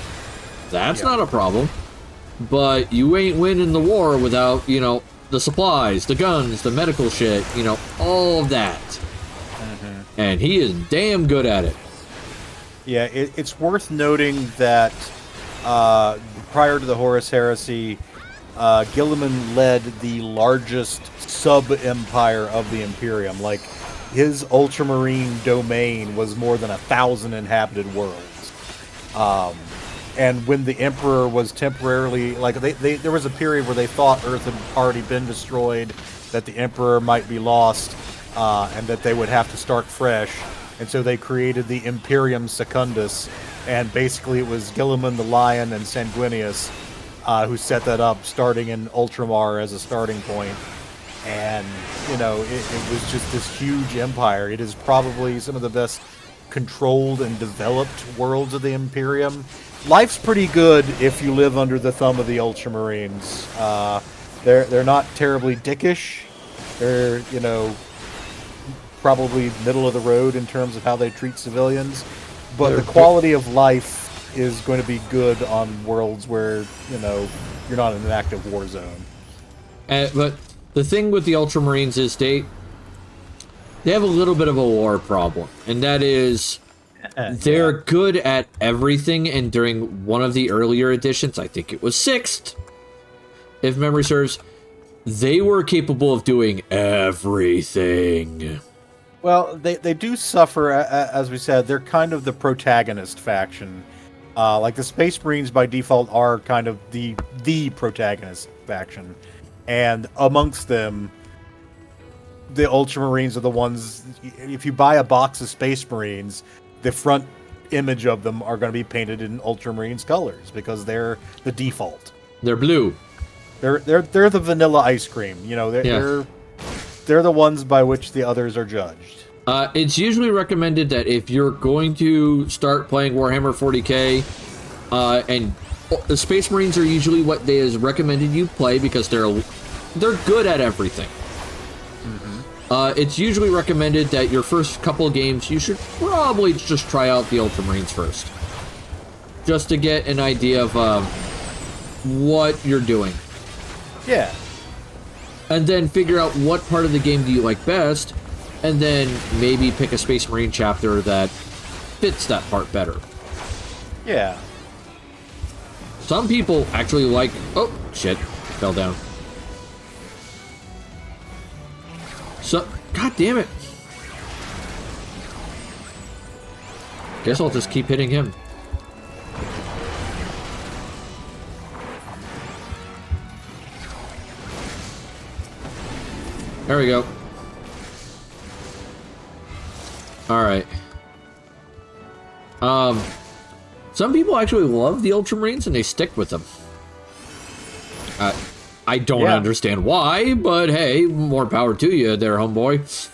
Speaker 1: That's not a problem. But you ain't winning the war without, the supplies, the guns, the medical shit, all of that. And he is damn good at it.
Speaker 3: Yeah, it's worth noting that prior to the Horus Heresy, Gilliman led the largest sub-empire of the Imperium. Like, his Ultramarine domain was more than 1,000 inhabited worlds. And when the Emperor was temporarily... Like, there was a period where they thought Earth had already been destroyed, that the Emperor might be lost, and that they would have to start fresh. And so they created the Imperium Secundus, and basically it was Gilliman the Lion and Sanguinius who set that up, starting in Ultramar as a starting point. And, it was just this huge empire. It is probably some of the best controlled and developed worlds of the Imperium. Life's pretty good if you live under the thumb of the Ultramarines. They're not terribly dickish. They're, probably middle of the road in terms of how they treat civilians, but the quality of life is going to be good on worlds where, you're not in an active war zone.
Speaker 1: But the thing with the Ultramarines is they have a little bit of a war problem, and that is they're good at everything, and during one of the earlier editions, I think it was 6th, if memory serves, they were capable of doing everything.
Speaker 3: Well, they do suffer, as we said, they're kind of the protagonist faction. Like the Space Marines by default are kind of the protagonist faction. And amongst them, the Ultramarines are the ones, if you buy a box of Space Marines, the front image of them are going to be painted in Ultramarines colors because they're the default.
Speaker 1: They're blue.
Speaker 3: They're the vanilla ice cream. They're the ones by which the others are judged.
Speaker 1: It's usually recommended that if you're going to start playing Warhammer 40k, and the Space Marines are usually what they is recommended you play because they're good at everything. It's usually recommended that your first couple of games, you should probably just try out the Ultramarines first. Just to get an idea of what you're doing.
Speaker 3: Yeah.
Speaker 1: And then figure out what part of the game do you like best, and then maybe pick a Space Marine chapter that fits that part better.
Speaker 3: Yeah.
Speaker 1: Some people actually like... Oh, shit. Fell down. So... God damn it. Guess I'll just keep hitting him. There we go. Alright. Some people actually love the Ultramarines and they stick with them. I don't understand why, but hey, more power to you there, homeboy.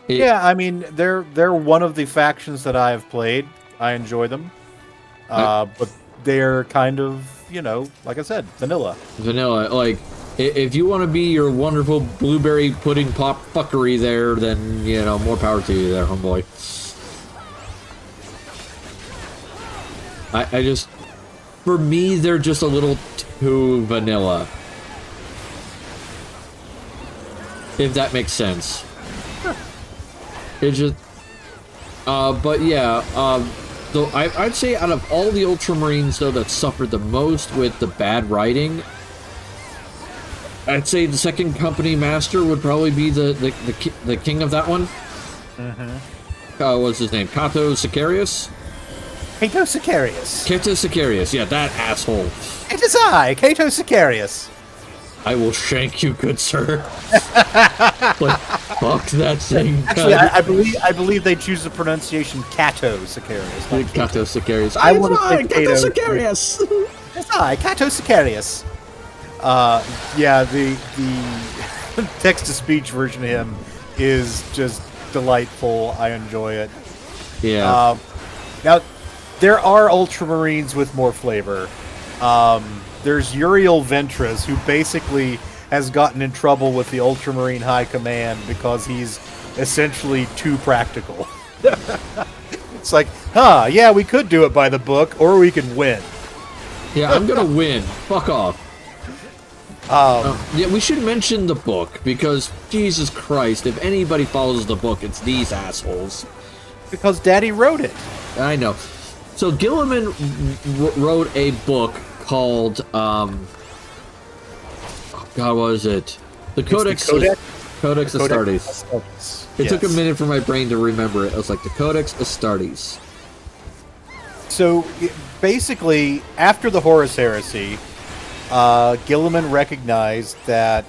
Speaker 3: Yeah, I mean, they're one of the factions that I have played. I enjoy them. But they're kind of, like I said, vanilla.
Speaker 1: Vanilla, like... If you want to be your wonderful blueberry pudding pop fuckery there, then, more power to you there, homeboy. I just... For me, they're just a little too vanilla. If that makes sense. It's just... but yeah, though I'd say out of all the Ultramarines, though, that suffered the most with the bad writing... I'd say the second company master would probably be the king of that one. What's his name? Kato Sicarius?
Speaker 3: Kato Sicarius.
Speaker 1: Kato Sicarius, yeah, that asshole.
Speaker 3: It is I, Kato Sicarius.
Speaker 1: I will shank you, good sir. Like, fuck that thing.
Speaker 3: Actually, I believe they choose the pronunciation Kato Sicarius.
Speaker 1: Kato Sicarius.
Speaker 3: I want to say
Speaker 1: Kato Sicarius.
Speaker 3: It's I, Kato Sicarius. Yeah, the text-to-speech version of him is just delightful. I enjoy it.
Speaker 1: Yeah.
Speaker 3: Now, there are Ultramarines with more flavor. There's Uriel Ventress, who basically has gotten in trouble with the Ultramarine High Command because he's essentially too practical. It's like, yeah, we could do it by the book, or we can win.
Speaker 1: Yeah, I'm gonna win. Fuck off. Yeah, we should mention the book, because, Jesus Christ, if anybody follows the book, it's these assholes.
Speaker 3: Because Daddy wrote it.
Speaker 1: I know. So Gilliman wrote a book called, oh God, what is it? The Codex Astartes. It took a minute for my brain to remember it. I was like, the Codex Astartes.
Speaker 3: So, basically, after the Horus Heresy, Gilliman recognized that,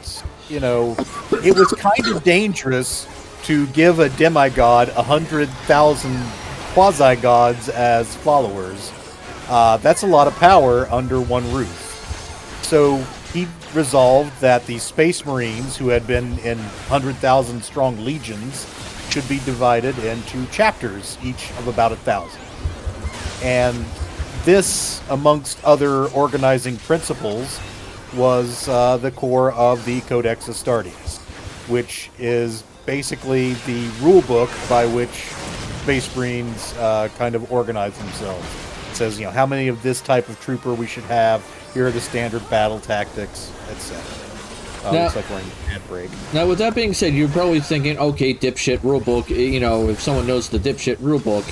Speaker 3: it was kind of dangerous to give a demigod 100,000 quasi-gods as followers. That's a lot of power under one roof. So he resolved that the Space Marines, who had been in 100,000 strong legions, should be divided into chapters, each of about 1,000. And this, amongst other organizing principles, was the core of the Codex Astartes, which is basically the rule book by which Space Marines kind of organize themselves. It says, how many of this type of trooper we should have. Here are the standard battle tactics, etc. Looks like we're in a ad break.
Speaker 1: Now, with that being said, you're probably thinking, okay, dipshit rulebook, if someone knows the dipshit rulebook,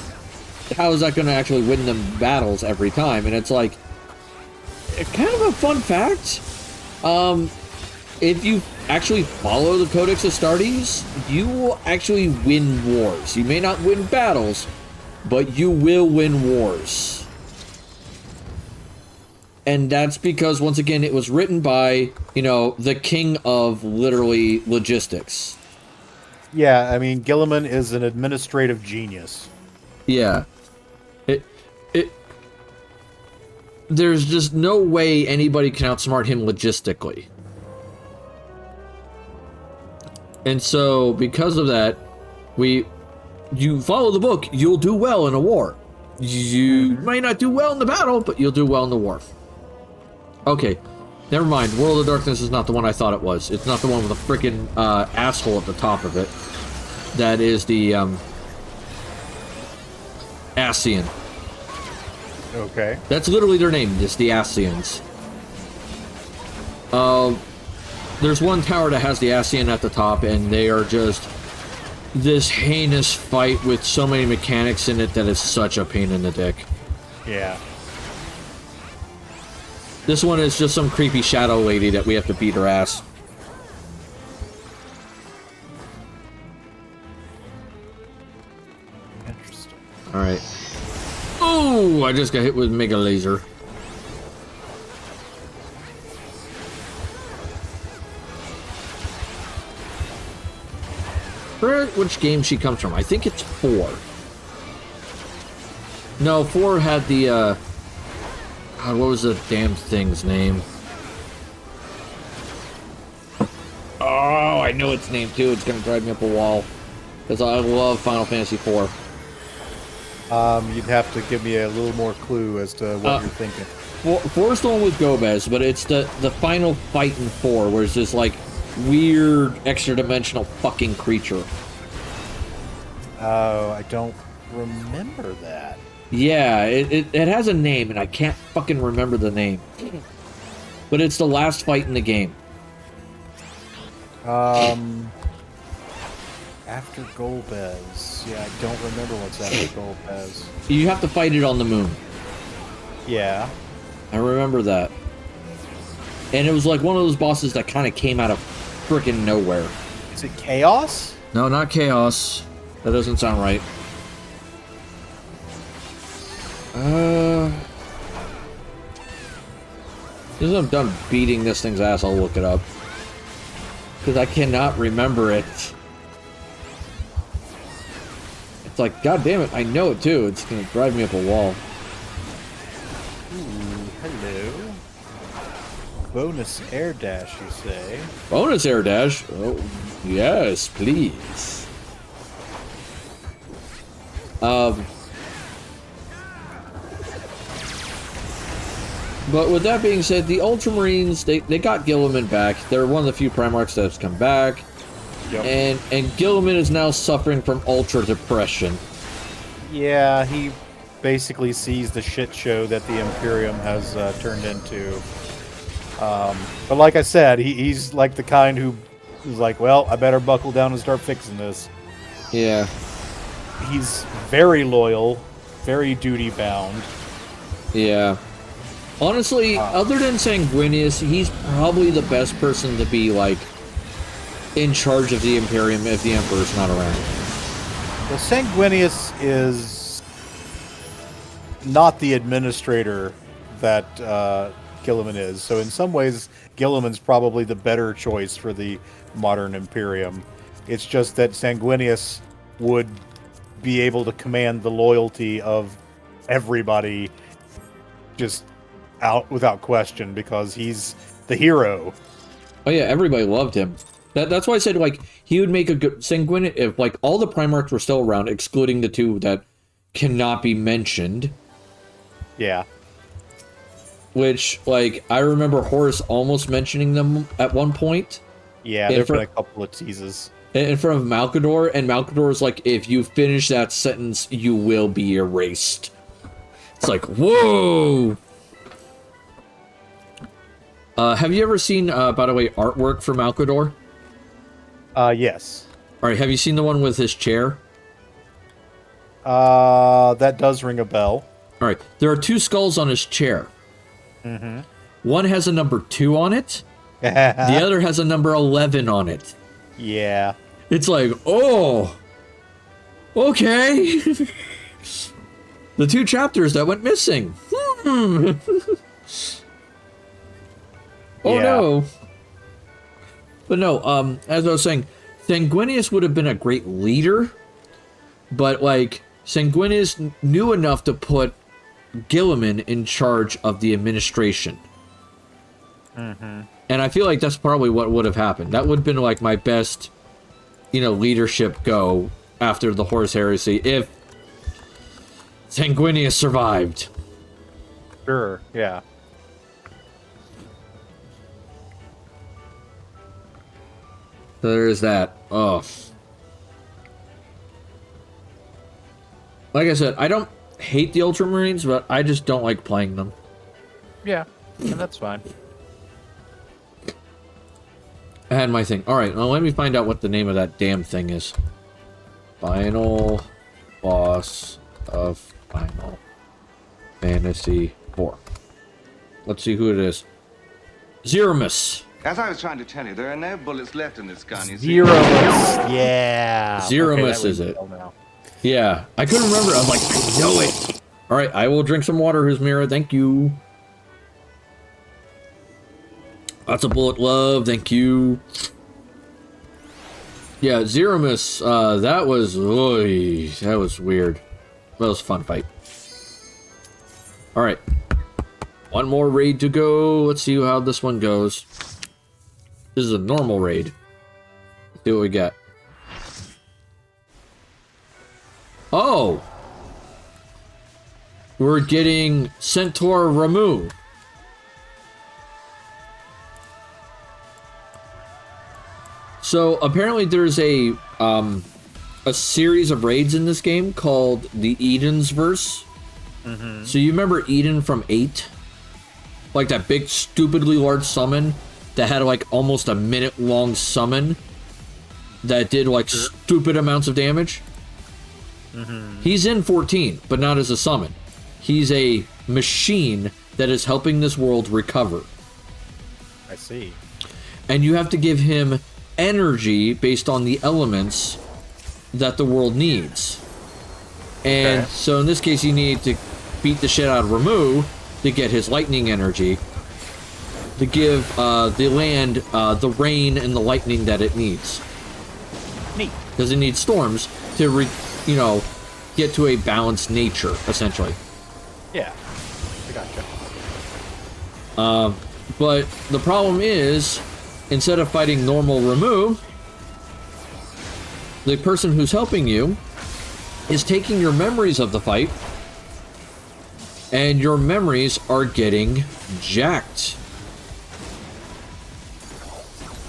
Speaker 1: how is that going to actually win them battles every time? And it's like, kind of a fun fact. If you actually follow the Codex Astartes, you will actually win wars. You may not win battles, but you will win wars. And that's because, once again, it was written by, the king of, literally, logistics.
Speaker 3: Yeah, I mean, Gilliman is an administrative genius.
Speaker 1: Yeah. There's just no way anybody can outsmart him logistically. And so, because of that, you follow the book, you'll do well in a war. You might not do well in the battle, but you'll do well in the war. Okay, never mind. World of Darkness is not the one I thought it was. It's not the one with a freaking asshole at the top of it. That is the Ascian.
Speaker 3: Okay.
Speaker 1: That's literally their name. It's the Ascians. There's one tower that has the Ascian at the top, and they are just this heinous fight with so many mechanics in it that is such a pain in the dick.
Speaker 3: Yeah.
Speaker 1: This one is just some creepy shadow lady that we have to beat her ass.
Speaker 3: Interesting.
Speaker 1: Alright. Oh, I just got hit with Mega Laser. Which game she comes from? I think it's 4. No, 4 had the, God, what was the damn thing's name? Oh, I know its name too. It's gonna drive me up a wall. Because I love Final Fantasy 4.
Speaker 3: You'd have to give me a little more clue as to what you're thinking.
Speaker 1: 4 is the one with Gomez, but it's the final fight in 4, where it's this, like, weird, extra-dimensional fucking creature.
Speaker 3: Oh, I don't remember that.
Speaker 1: Yeah, it has a name, and I can't fucking remember the name. But it's the last fight in the game.
Speaker 3: After Golbez. Yeah, I don't remember what's after Golbez.
Speaker 1: You have to fight it on the moon.
Speaker 3: Yeah.
Speaker 1: I remember that. And it was like one of those bosses that kind of came out of frickin' nowhere.
Speaker 3: Is it Chaos?
Speaker 1: No, not Chaos. That doesn't sound right. As I'm done beating this thing's ass, I'll look it up. Because I cannot remember it. It's like, god damn it, I know it too. It's gonna drive me up a wall.
Speaker 3: Ooh, hello. Bonus air dash, you say?
Speaker 1: Bonus air dash? Oh, yes, please. But with that being said, the Ultramarines, they got Gilliman back. They're one of the few Primarchs that has come back. Yep. And Gilliman is now suffering from ultra depression.
Speaker 3: Yeah, he basically sees the shit show that the Imperium has turned into. But like I said, he's like the kind who's like, well, I better buckle down and start fixing this.
Speaker 1: Yeah.
Speaker 3: He's very loyal, very duty-bound.
Speaker 1: Yeah. Honestly, other than Sanguinius, he's probably the best person to be, like, in charge of the Imperium if the Emperor's not around.
Speaker 3: Well, Sanguinius is not the administrator that Gilliman is. So in some ways, Gilliman's probably the better choice for the modern Imperium. It's just that Sanguinius would be able to command the loyalty of everybody just out without question because he's the hero.
Speaker 1: Oh yeah, everybody loved him. That's why I said, like, he would make a good Sanguinius if, like, all the Primarchs were still around, excluding the two that cannot be mentioned.
Speaker 3: Yeah.
Speaker 1: Which, like, I remember Horus almost mentioning them at one point.
Speaker 3: Yeah, there've been a couple of teases.
Speaker 1: in front of Malkador, and Malkador is like, if you finish that sentence, you will be erased. It's like, whoa! Have you ever seen, by the way, artwork for Malkador?
Speaker 3: Yes.
Speaker 1: Alright, have you seen the one with his chair?
Speaker 3: That does ring a bell.
Speaker 1: Alright, there are 2 skulls on his chair.
Speaker 3: Mm-hmm.
Speaker 1: One has a number 2 on it. The other has a number 11 on it.
Speaker 3: Yeah.
Speaker 1: It's like, oh, okay. The 2 chapters that went missing. Oh
Speaker 3: Yeah.
Speaker 1: no. But no, as I was saying, Sanguinius would have been a great leader, but like, Sanguinius knew enough to put Gilliman in charge of the administration.
Speaker 3: Mm-hmm.
Speaker 1: And I feel like that's probably what would have happened. That would have been like my best, leadership go after the Horus Heresy if Sanguinius survived.
Speaker 3: Sure, yeah.
Speaker 1: So there's that. Oh. Like I said, I don't hate the Ultramarines, but I just don't like playing them.
Speaker 3: Yeah, and that's fine.
Speaker 1: I had my thing. Alright, well, let me find out what the name of that damn thing is. Final boss of Final Fantasy IV. Let's see who it is. Zeramus.
Speaker 5: As I was trying to tell you, there are no bullets left in this gun, you see.
Speaker 3: Zeramus. Yeah.
Speaker 1: Zeramus is it? Yeah, I couldn't remember. I was like, I know it. Alright, I will drink some water, Husmira. Thank you. Lots of bullet love. Thank you. Yeah, Zeramus, that was... Oy, that was weird. That was a fun fight. Alright. One more raid to go. Let's see how this one goes. This is a normal raid. Let's see what we got. Oh! We're getting Centaur Ramu. So apparently there's a series of raids in this game called the Eden's Verse.
Speaker 3: Mm-hmm.
Speaker 1: So you remember Eden from 8? Like that big stupidly large summon that had like almost a minute long summon that did like stupid amounts of damage?
Speaker 3: Mm-hmm.
Speaker 1: He's in 14, but not as a summon. He's a machine that is helping this world recover.
Speaker 3: I see.
Speaker 1: And you have to give him energy based on the elements that the world needs. And so in this case, you need to beat the shit out of Ramu to get his lightning energy, to give the land the rain and the lightning that it needs.
Speaker 3: Neat.
Speaker 1: Because it needs storms to, get to a balanced nature, essentially.
Speaker 3: Yeah. I gotcha.
Speaker 1: But the problem is, instead of fighting normal Ramu, the person who's helping you is taking your memories of the fight, and your memories are getting jacked.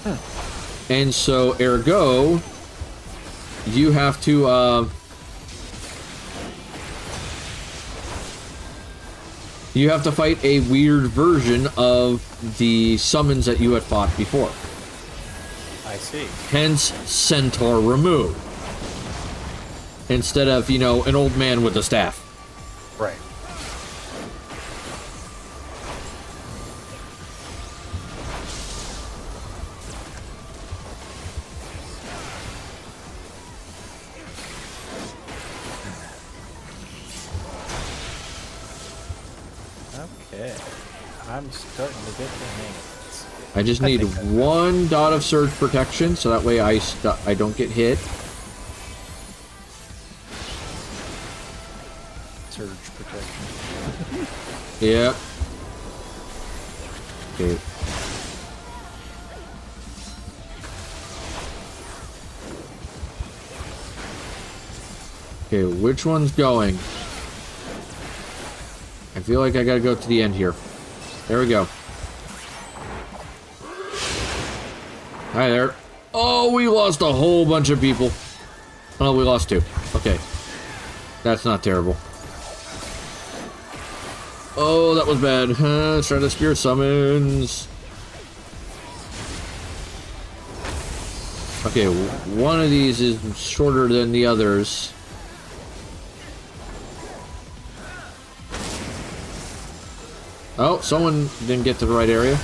Speaker 3: Huh.
Speaker 1: And so, ergo, you have to, fight a weird version of the summons that you had fought before.
Speaker 3: I see.
Speaker 1: Hence, Centaur Ramu. Instead of, an old man with a staff.
Speaker 3: Right. Okay. I'm starting to get the hang of this.
Speaker 1: I just need one dot of surge protection, so that way I don't get hit.
Speaker 3: Surge protection.
Speaker 1: Yep. Okay. Okay, which one's going? I feel like I gotta go to the end here. There we go. Hi there. Oh, we lost a whole bunch of people. Oh, we lost 2. Okay. That's not terrible. Oh, that was bad. Let's try the spirit summons. Okay, one of these is shorter than the others. Oh, someone didn't get to the right area.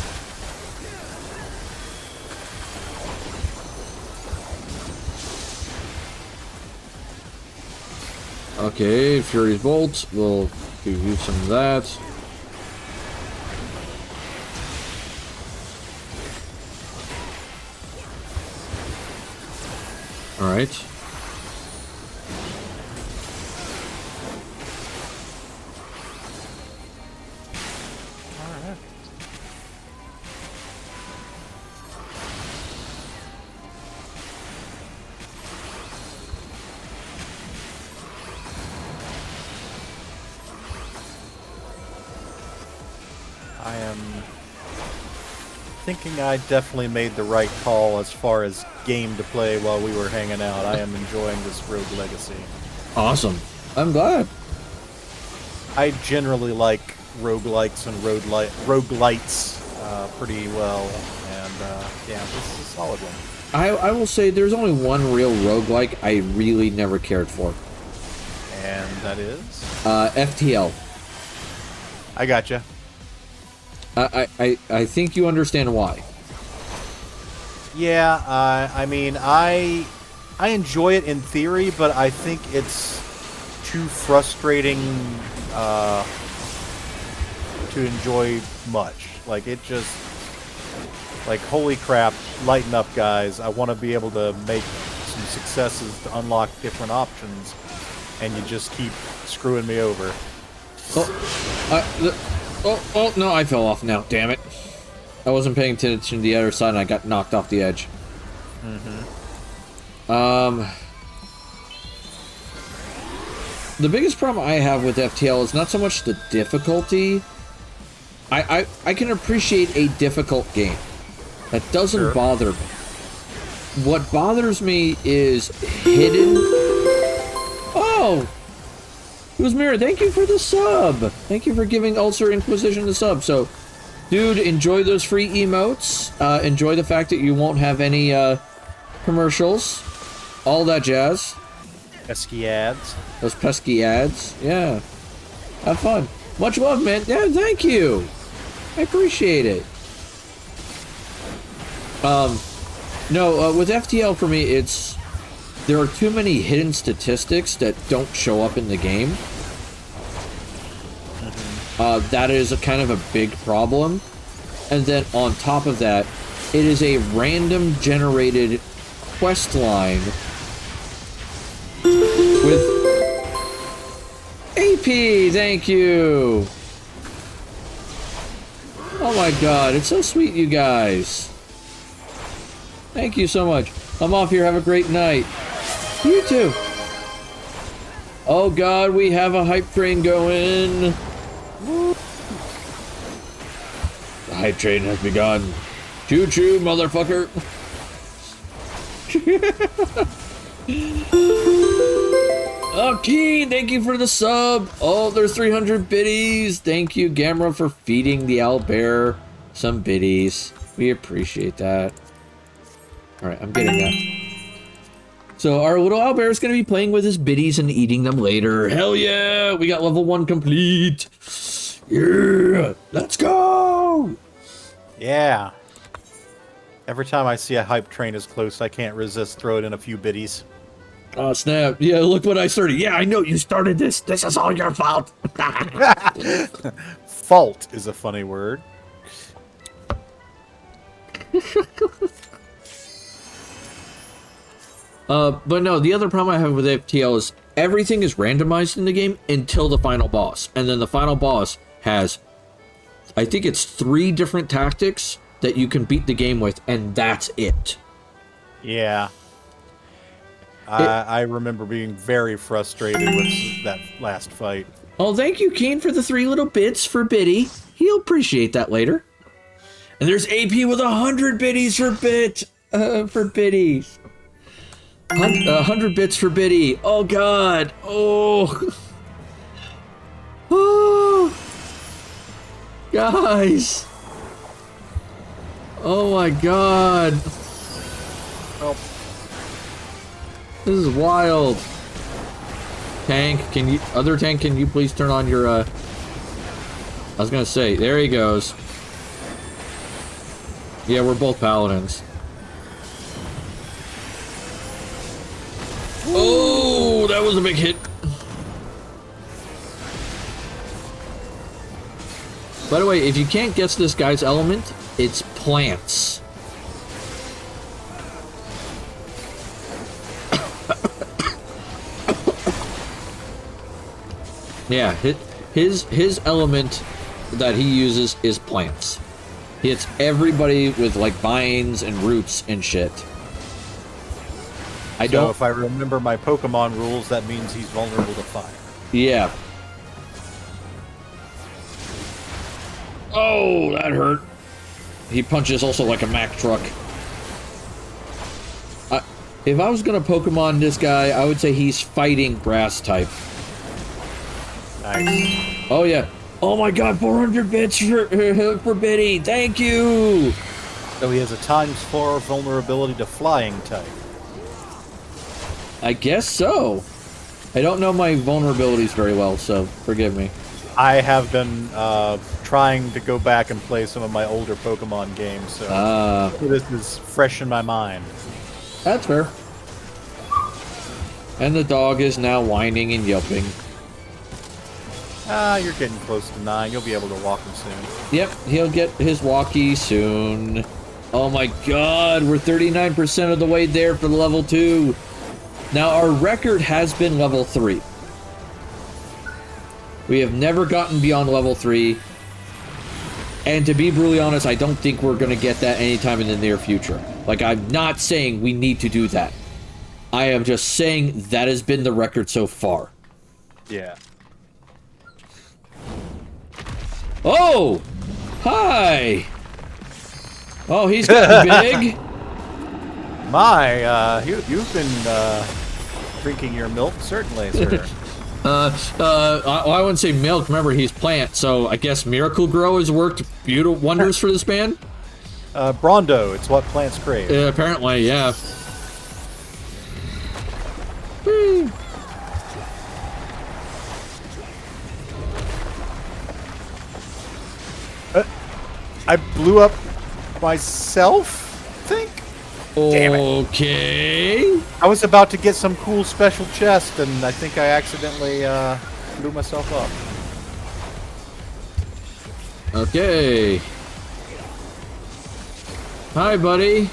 Speaker 1: Okay, Fury's Bolt. We'll give you some of that. Alright.
Speaker 3: I am thinking I definitely made the right call as far as game to play while we were hanging out. I am enjoying this Rogue Legacy.
Speaker 1: Awesome. I'm glad.
Speaker 3: I generally like roguelikes and roguelites pretty well, and yeah, this is a solid one.
Speaker 1: I will say there's only one real roguelike I really never cared for.
Speaker 3: And that is?
Speaker 1: FTL.
Speaker 3: I gotcha.
Speaker 1: I think you understand why.
Speaker 3: Yeah, I mean, I enjoy it in theory, but I think it's too frustrating to enjoy much. Like, it just... Like, holy crap, lighten up, guys. I want to be able to make some successes to unlock different options, and you just keep screwing me over.
Speaker 1: Oh, no, I fell off now, damn it. I wasn't paying attention to the other side and I got knocked off the edge. The biggest problem I have with FTL is not so much the difficulty. I can appreciate a difficult game. That doesn't bother me. What bothers me is hidden... Oh! It was Mirror, thank you for the sub! Thank you for giving Ulcer Inquisition the sub. So, dude, enjoy those free emotes. Enjoy the fact that you won't have any commercials. All that jazz.
Speaker 3: Pesky ads.
Speaker 1: Those pesky ads. Yeah. Have fun. Much love, man. Yeah, thank you. I appreciate it. No, with FTL for me, it's... There are too many hidden statistics that don't show up in the game. That is a kind of a big problem. And then on top of that, it is a random generated quest line with AP, thank you. Oh my god, it's so sweet, you guys. Thank you so much. I'm off here, have a great night. You too. Oh god, we have a hype train going. The hype train has begun. Choo-choo, motherfucker. Oh, Keen, thank you for the sub. Oh, there's 300 biddies. Thank you, Gamera, for feeding the owlbear some biddies. We appreciate that. Alright, I'm getting that. So our little owlbear is going to be playing with his biddies and eating them later. Hell yeah! We got level 1 complete. Yeah! Let's go!
Speaker 3: Yeah. Every time I see a hype train is close, I can't resist throwing in a few biddies.
Speaker 1: Oh, snap. Yeah, look what I started. Yeah, I know you started this. This is all your fault.
Speaker 3: Fault is a funny word.
Speaker 1: But no, the other problem I have with FTL is everything is randomized in the game until the final boss. And then the final boss has, I think it's 3 different tactics that you can beat the game with, and that's it.
Speaker 3: Yeah. I remember being very frustrated with that last fight.
Speaker 1: Oh, thank you, Keen, for the 3 little bits for Biddy. He'll appreciate that later. And there's AP with 100 biddies for Bit. for biddies. 100 bits for biddy. Oh god. Oh. Oh. Guys. Oh my god.
Speaker 3: Well,
Speaker 1: This is wild. Tank, other tank, can you please turn on your, I was gonna say, there he goes. Yeah, we're both paladins. Oh, that was a big hit. By the way, if you can't guess this guy's element, it's plants. Yeah, his element that he uses is plants. He hits everybody with like vines and roots and shit.
Speaker 3: So if I remember my Pokemon rules, that means he's vulnerable to fire.
Speaker 1: Yeah. Oh, that hurt. He punches also like a Mack truck. If I was gonna Pokemon this guy, I would say he's fighting grass type.
Speaker 3: Nice.
Speaker 1: Oh yeah. Oh my god, 400 bits for Biddy. Thank you.
Speaker 3: So he has a ×4 vulnerability to flying type.
Speaker 1: I guess so. I don't know my vulnerabilities very well, so forgive me.
Speaker 3: I have been trying to go back and play some of my older Pokemon games, so this is fresh in my mind.
Speaker 1: That's fair. And the dog is now whining and yelping.
Speaker 3: You're getting close to 9. You'll be able to walk him soon.
Speaker 1: Yep, he'll get his walkie soon. Oh my god, we're 39% of the way there for level 2. Now, our record has been level 3. We have never gotten beyond level 3. And to be brutally honest, I don't think we're going to get that anytime in the near future. Like, I'm not saying we need to do that. I am just saying that has been the record so far.
Speaker 3: Yeah.
Speaker 1: Oh! Hi! Oh, he's gotten big.
Speaker 3: You've been drinking your milk, certainly, sir.
Speaker 1: I wouldn't say milk. Remember, he's plant, so I guess Miracle Grow has worked beautiful wonders for this man.
Speaker 3: Brondo, it's what plants crave.
Speaker 1: Apparently, yeah. Whee.
Speaker 3: I blew up myself, I think? Damn it.
Speaker 1: Okay.
Speaker 3: I was about to get some cool special chest, and I think I accidentally blew myself up.
Speaker 1: Okay. Hi, buddy.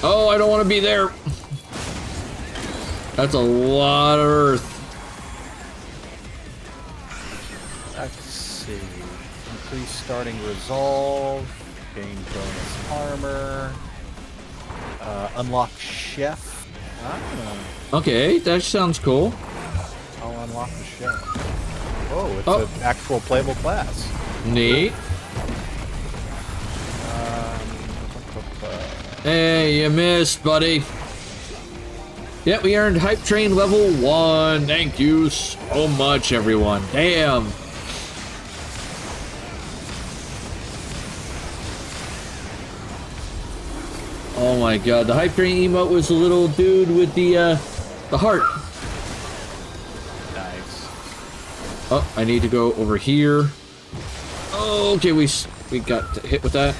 Speaker 1: Oh, I don't want to be there. That's a lot of earth.
Speaker 3: Let's see. Increase starting resolve. Gain bonus armor. Unlock chef.
Speaker 1: Okay, that sounds cool.
Speaker 3: I'll unlock the chef. Oh, it's an actual playable class.
Speaker 1: Neat. Hey, you missed, buddy. Yep, we earned Hype Train level 1. Thank you so much, everyone. Damn. Oh my god, the Hype Train emote was the little dude with the heart.
Speaker 3: Nice.
Speaker 1: Oh, I need to go over here. Oh, okay, we got hit with that.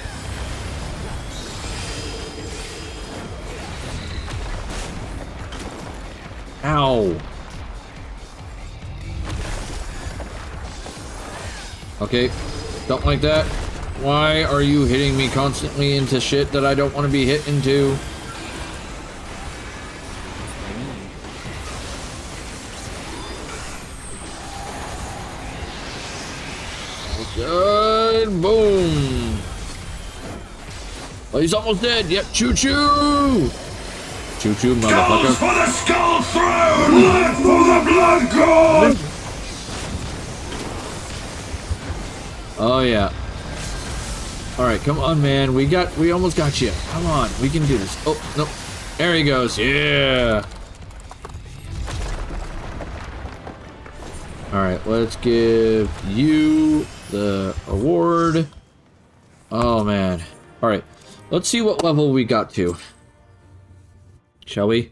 Speaker 1: Ow. Okay, don't like that. Why are you hitting me constantly into shit that I don't want to be hit into? Good, boom. Oh, he's almost dead. Yep. Choo-choo. Choo-choo, motherfucker.
Speaker 7: For the skull throne! Life for the blood god!
Speaker 1: Oh, yeah. All right, come on, man. We almost got you. Come on, we can do this. Oh, no. There he goes. Yeah. All right, let's give you the award. Oh, man. All right, let's see what level we got to. Shall we?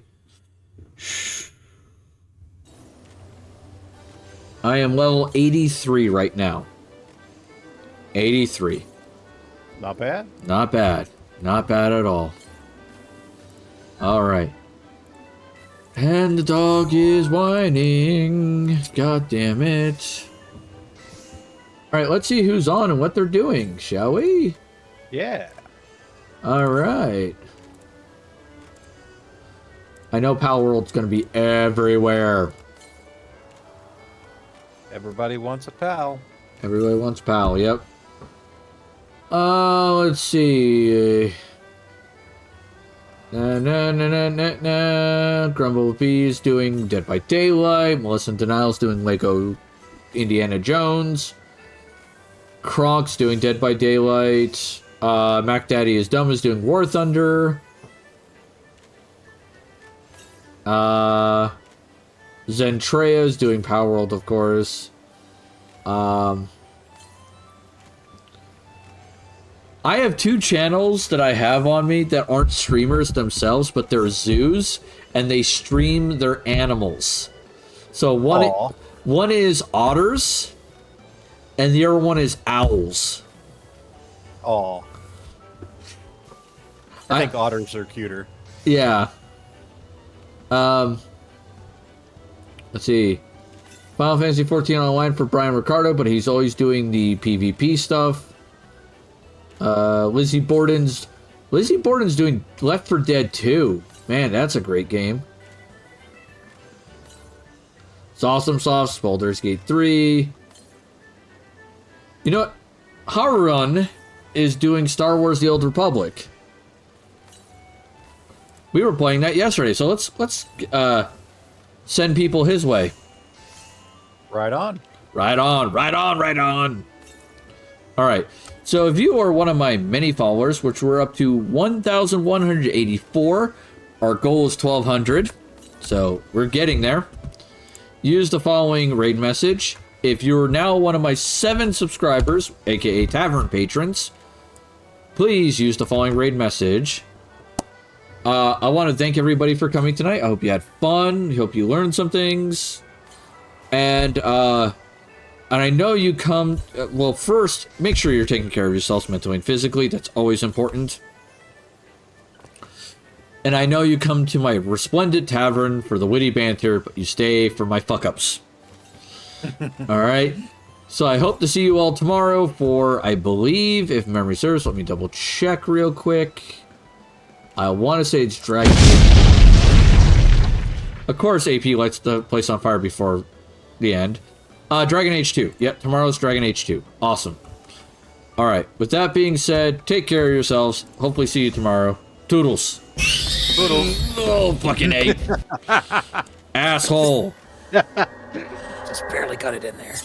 Speaker 1: I am level 83 right now. 83.
Speaker 3: Not bad.
Speaker 1: Not bad. Not bad at all. All right. And the dog is whining. God damn it. All right, let's see who's on and what they're doing, shall we?
Speaker 3: Yeah.
Speaker 1: All right. I know Pal World's going to be everywhere.
Speaker 3: Everybody wants a pal.
Speaker 1: Everybody wants Pal, yep. Let's see. Grumble Bee's doing Dead by Daylight. Melissa Denial's doing Lego Indiana Jones. Kronk's doing Dead by Daylight. Mac Daddy is Dumb is doing War Thunder. Zentrea's doing Power World, of course. I have 2 channels that I have on me that aren't streamers themselves, but they're zoos, and they stream their animals. So one is otters, and the other one is owls.
Speaker 3: Aw. I think otters are cuter.
Speaker 1: Yeah. Let's see. Final Fantasy 14 online for Brian Ricardo, but he's always doing the PvP stuff. Lizzie Borden's doing Left 4 Dead 2. Man, that's a great game. It's Awesome Soft, Baldur's Gate 3. You know what? Harun is doing Star Wars The Old Republic. We were playing that yesterday, so let's send people his way.
Speaker 3: Right on.
Speaker 1: Right on, right on, right on. All right. So if you are one of my many followers, which we're up to 1,184, our goal is 1,200. So we're getting there. Use the following raid message. If you're now one of my 7 subscribers, aka Tavern patrons, please use the following raid message. I want to thank everybody for coming tonight. I hope you had fun. I hope you learned some things. And I know you come... well, first, make sure you're taking care of yourselves mentally and physically. That's always important. And I know you come to my resplendent tavern for the witty banter, but you stay for my fuck-ups. Alright? So I hope to see you all tomorrow for, I believe, if memory serves, let me double check real quick. I want to say it's Dragon... Of course, AP lights the place on fire before the end. Dragon Age 2. Yep, tomorrow's Dragon Age 2. Awesome. Alright, with that being said, take care of yourselves. Hopefully see you tomorrow. Toodles.
Speaker 3: Toodles.
Speaker 1: Oh, fucking A. Asshole.
Speaker 6: Just barely got it in there.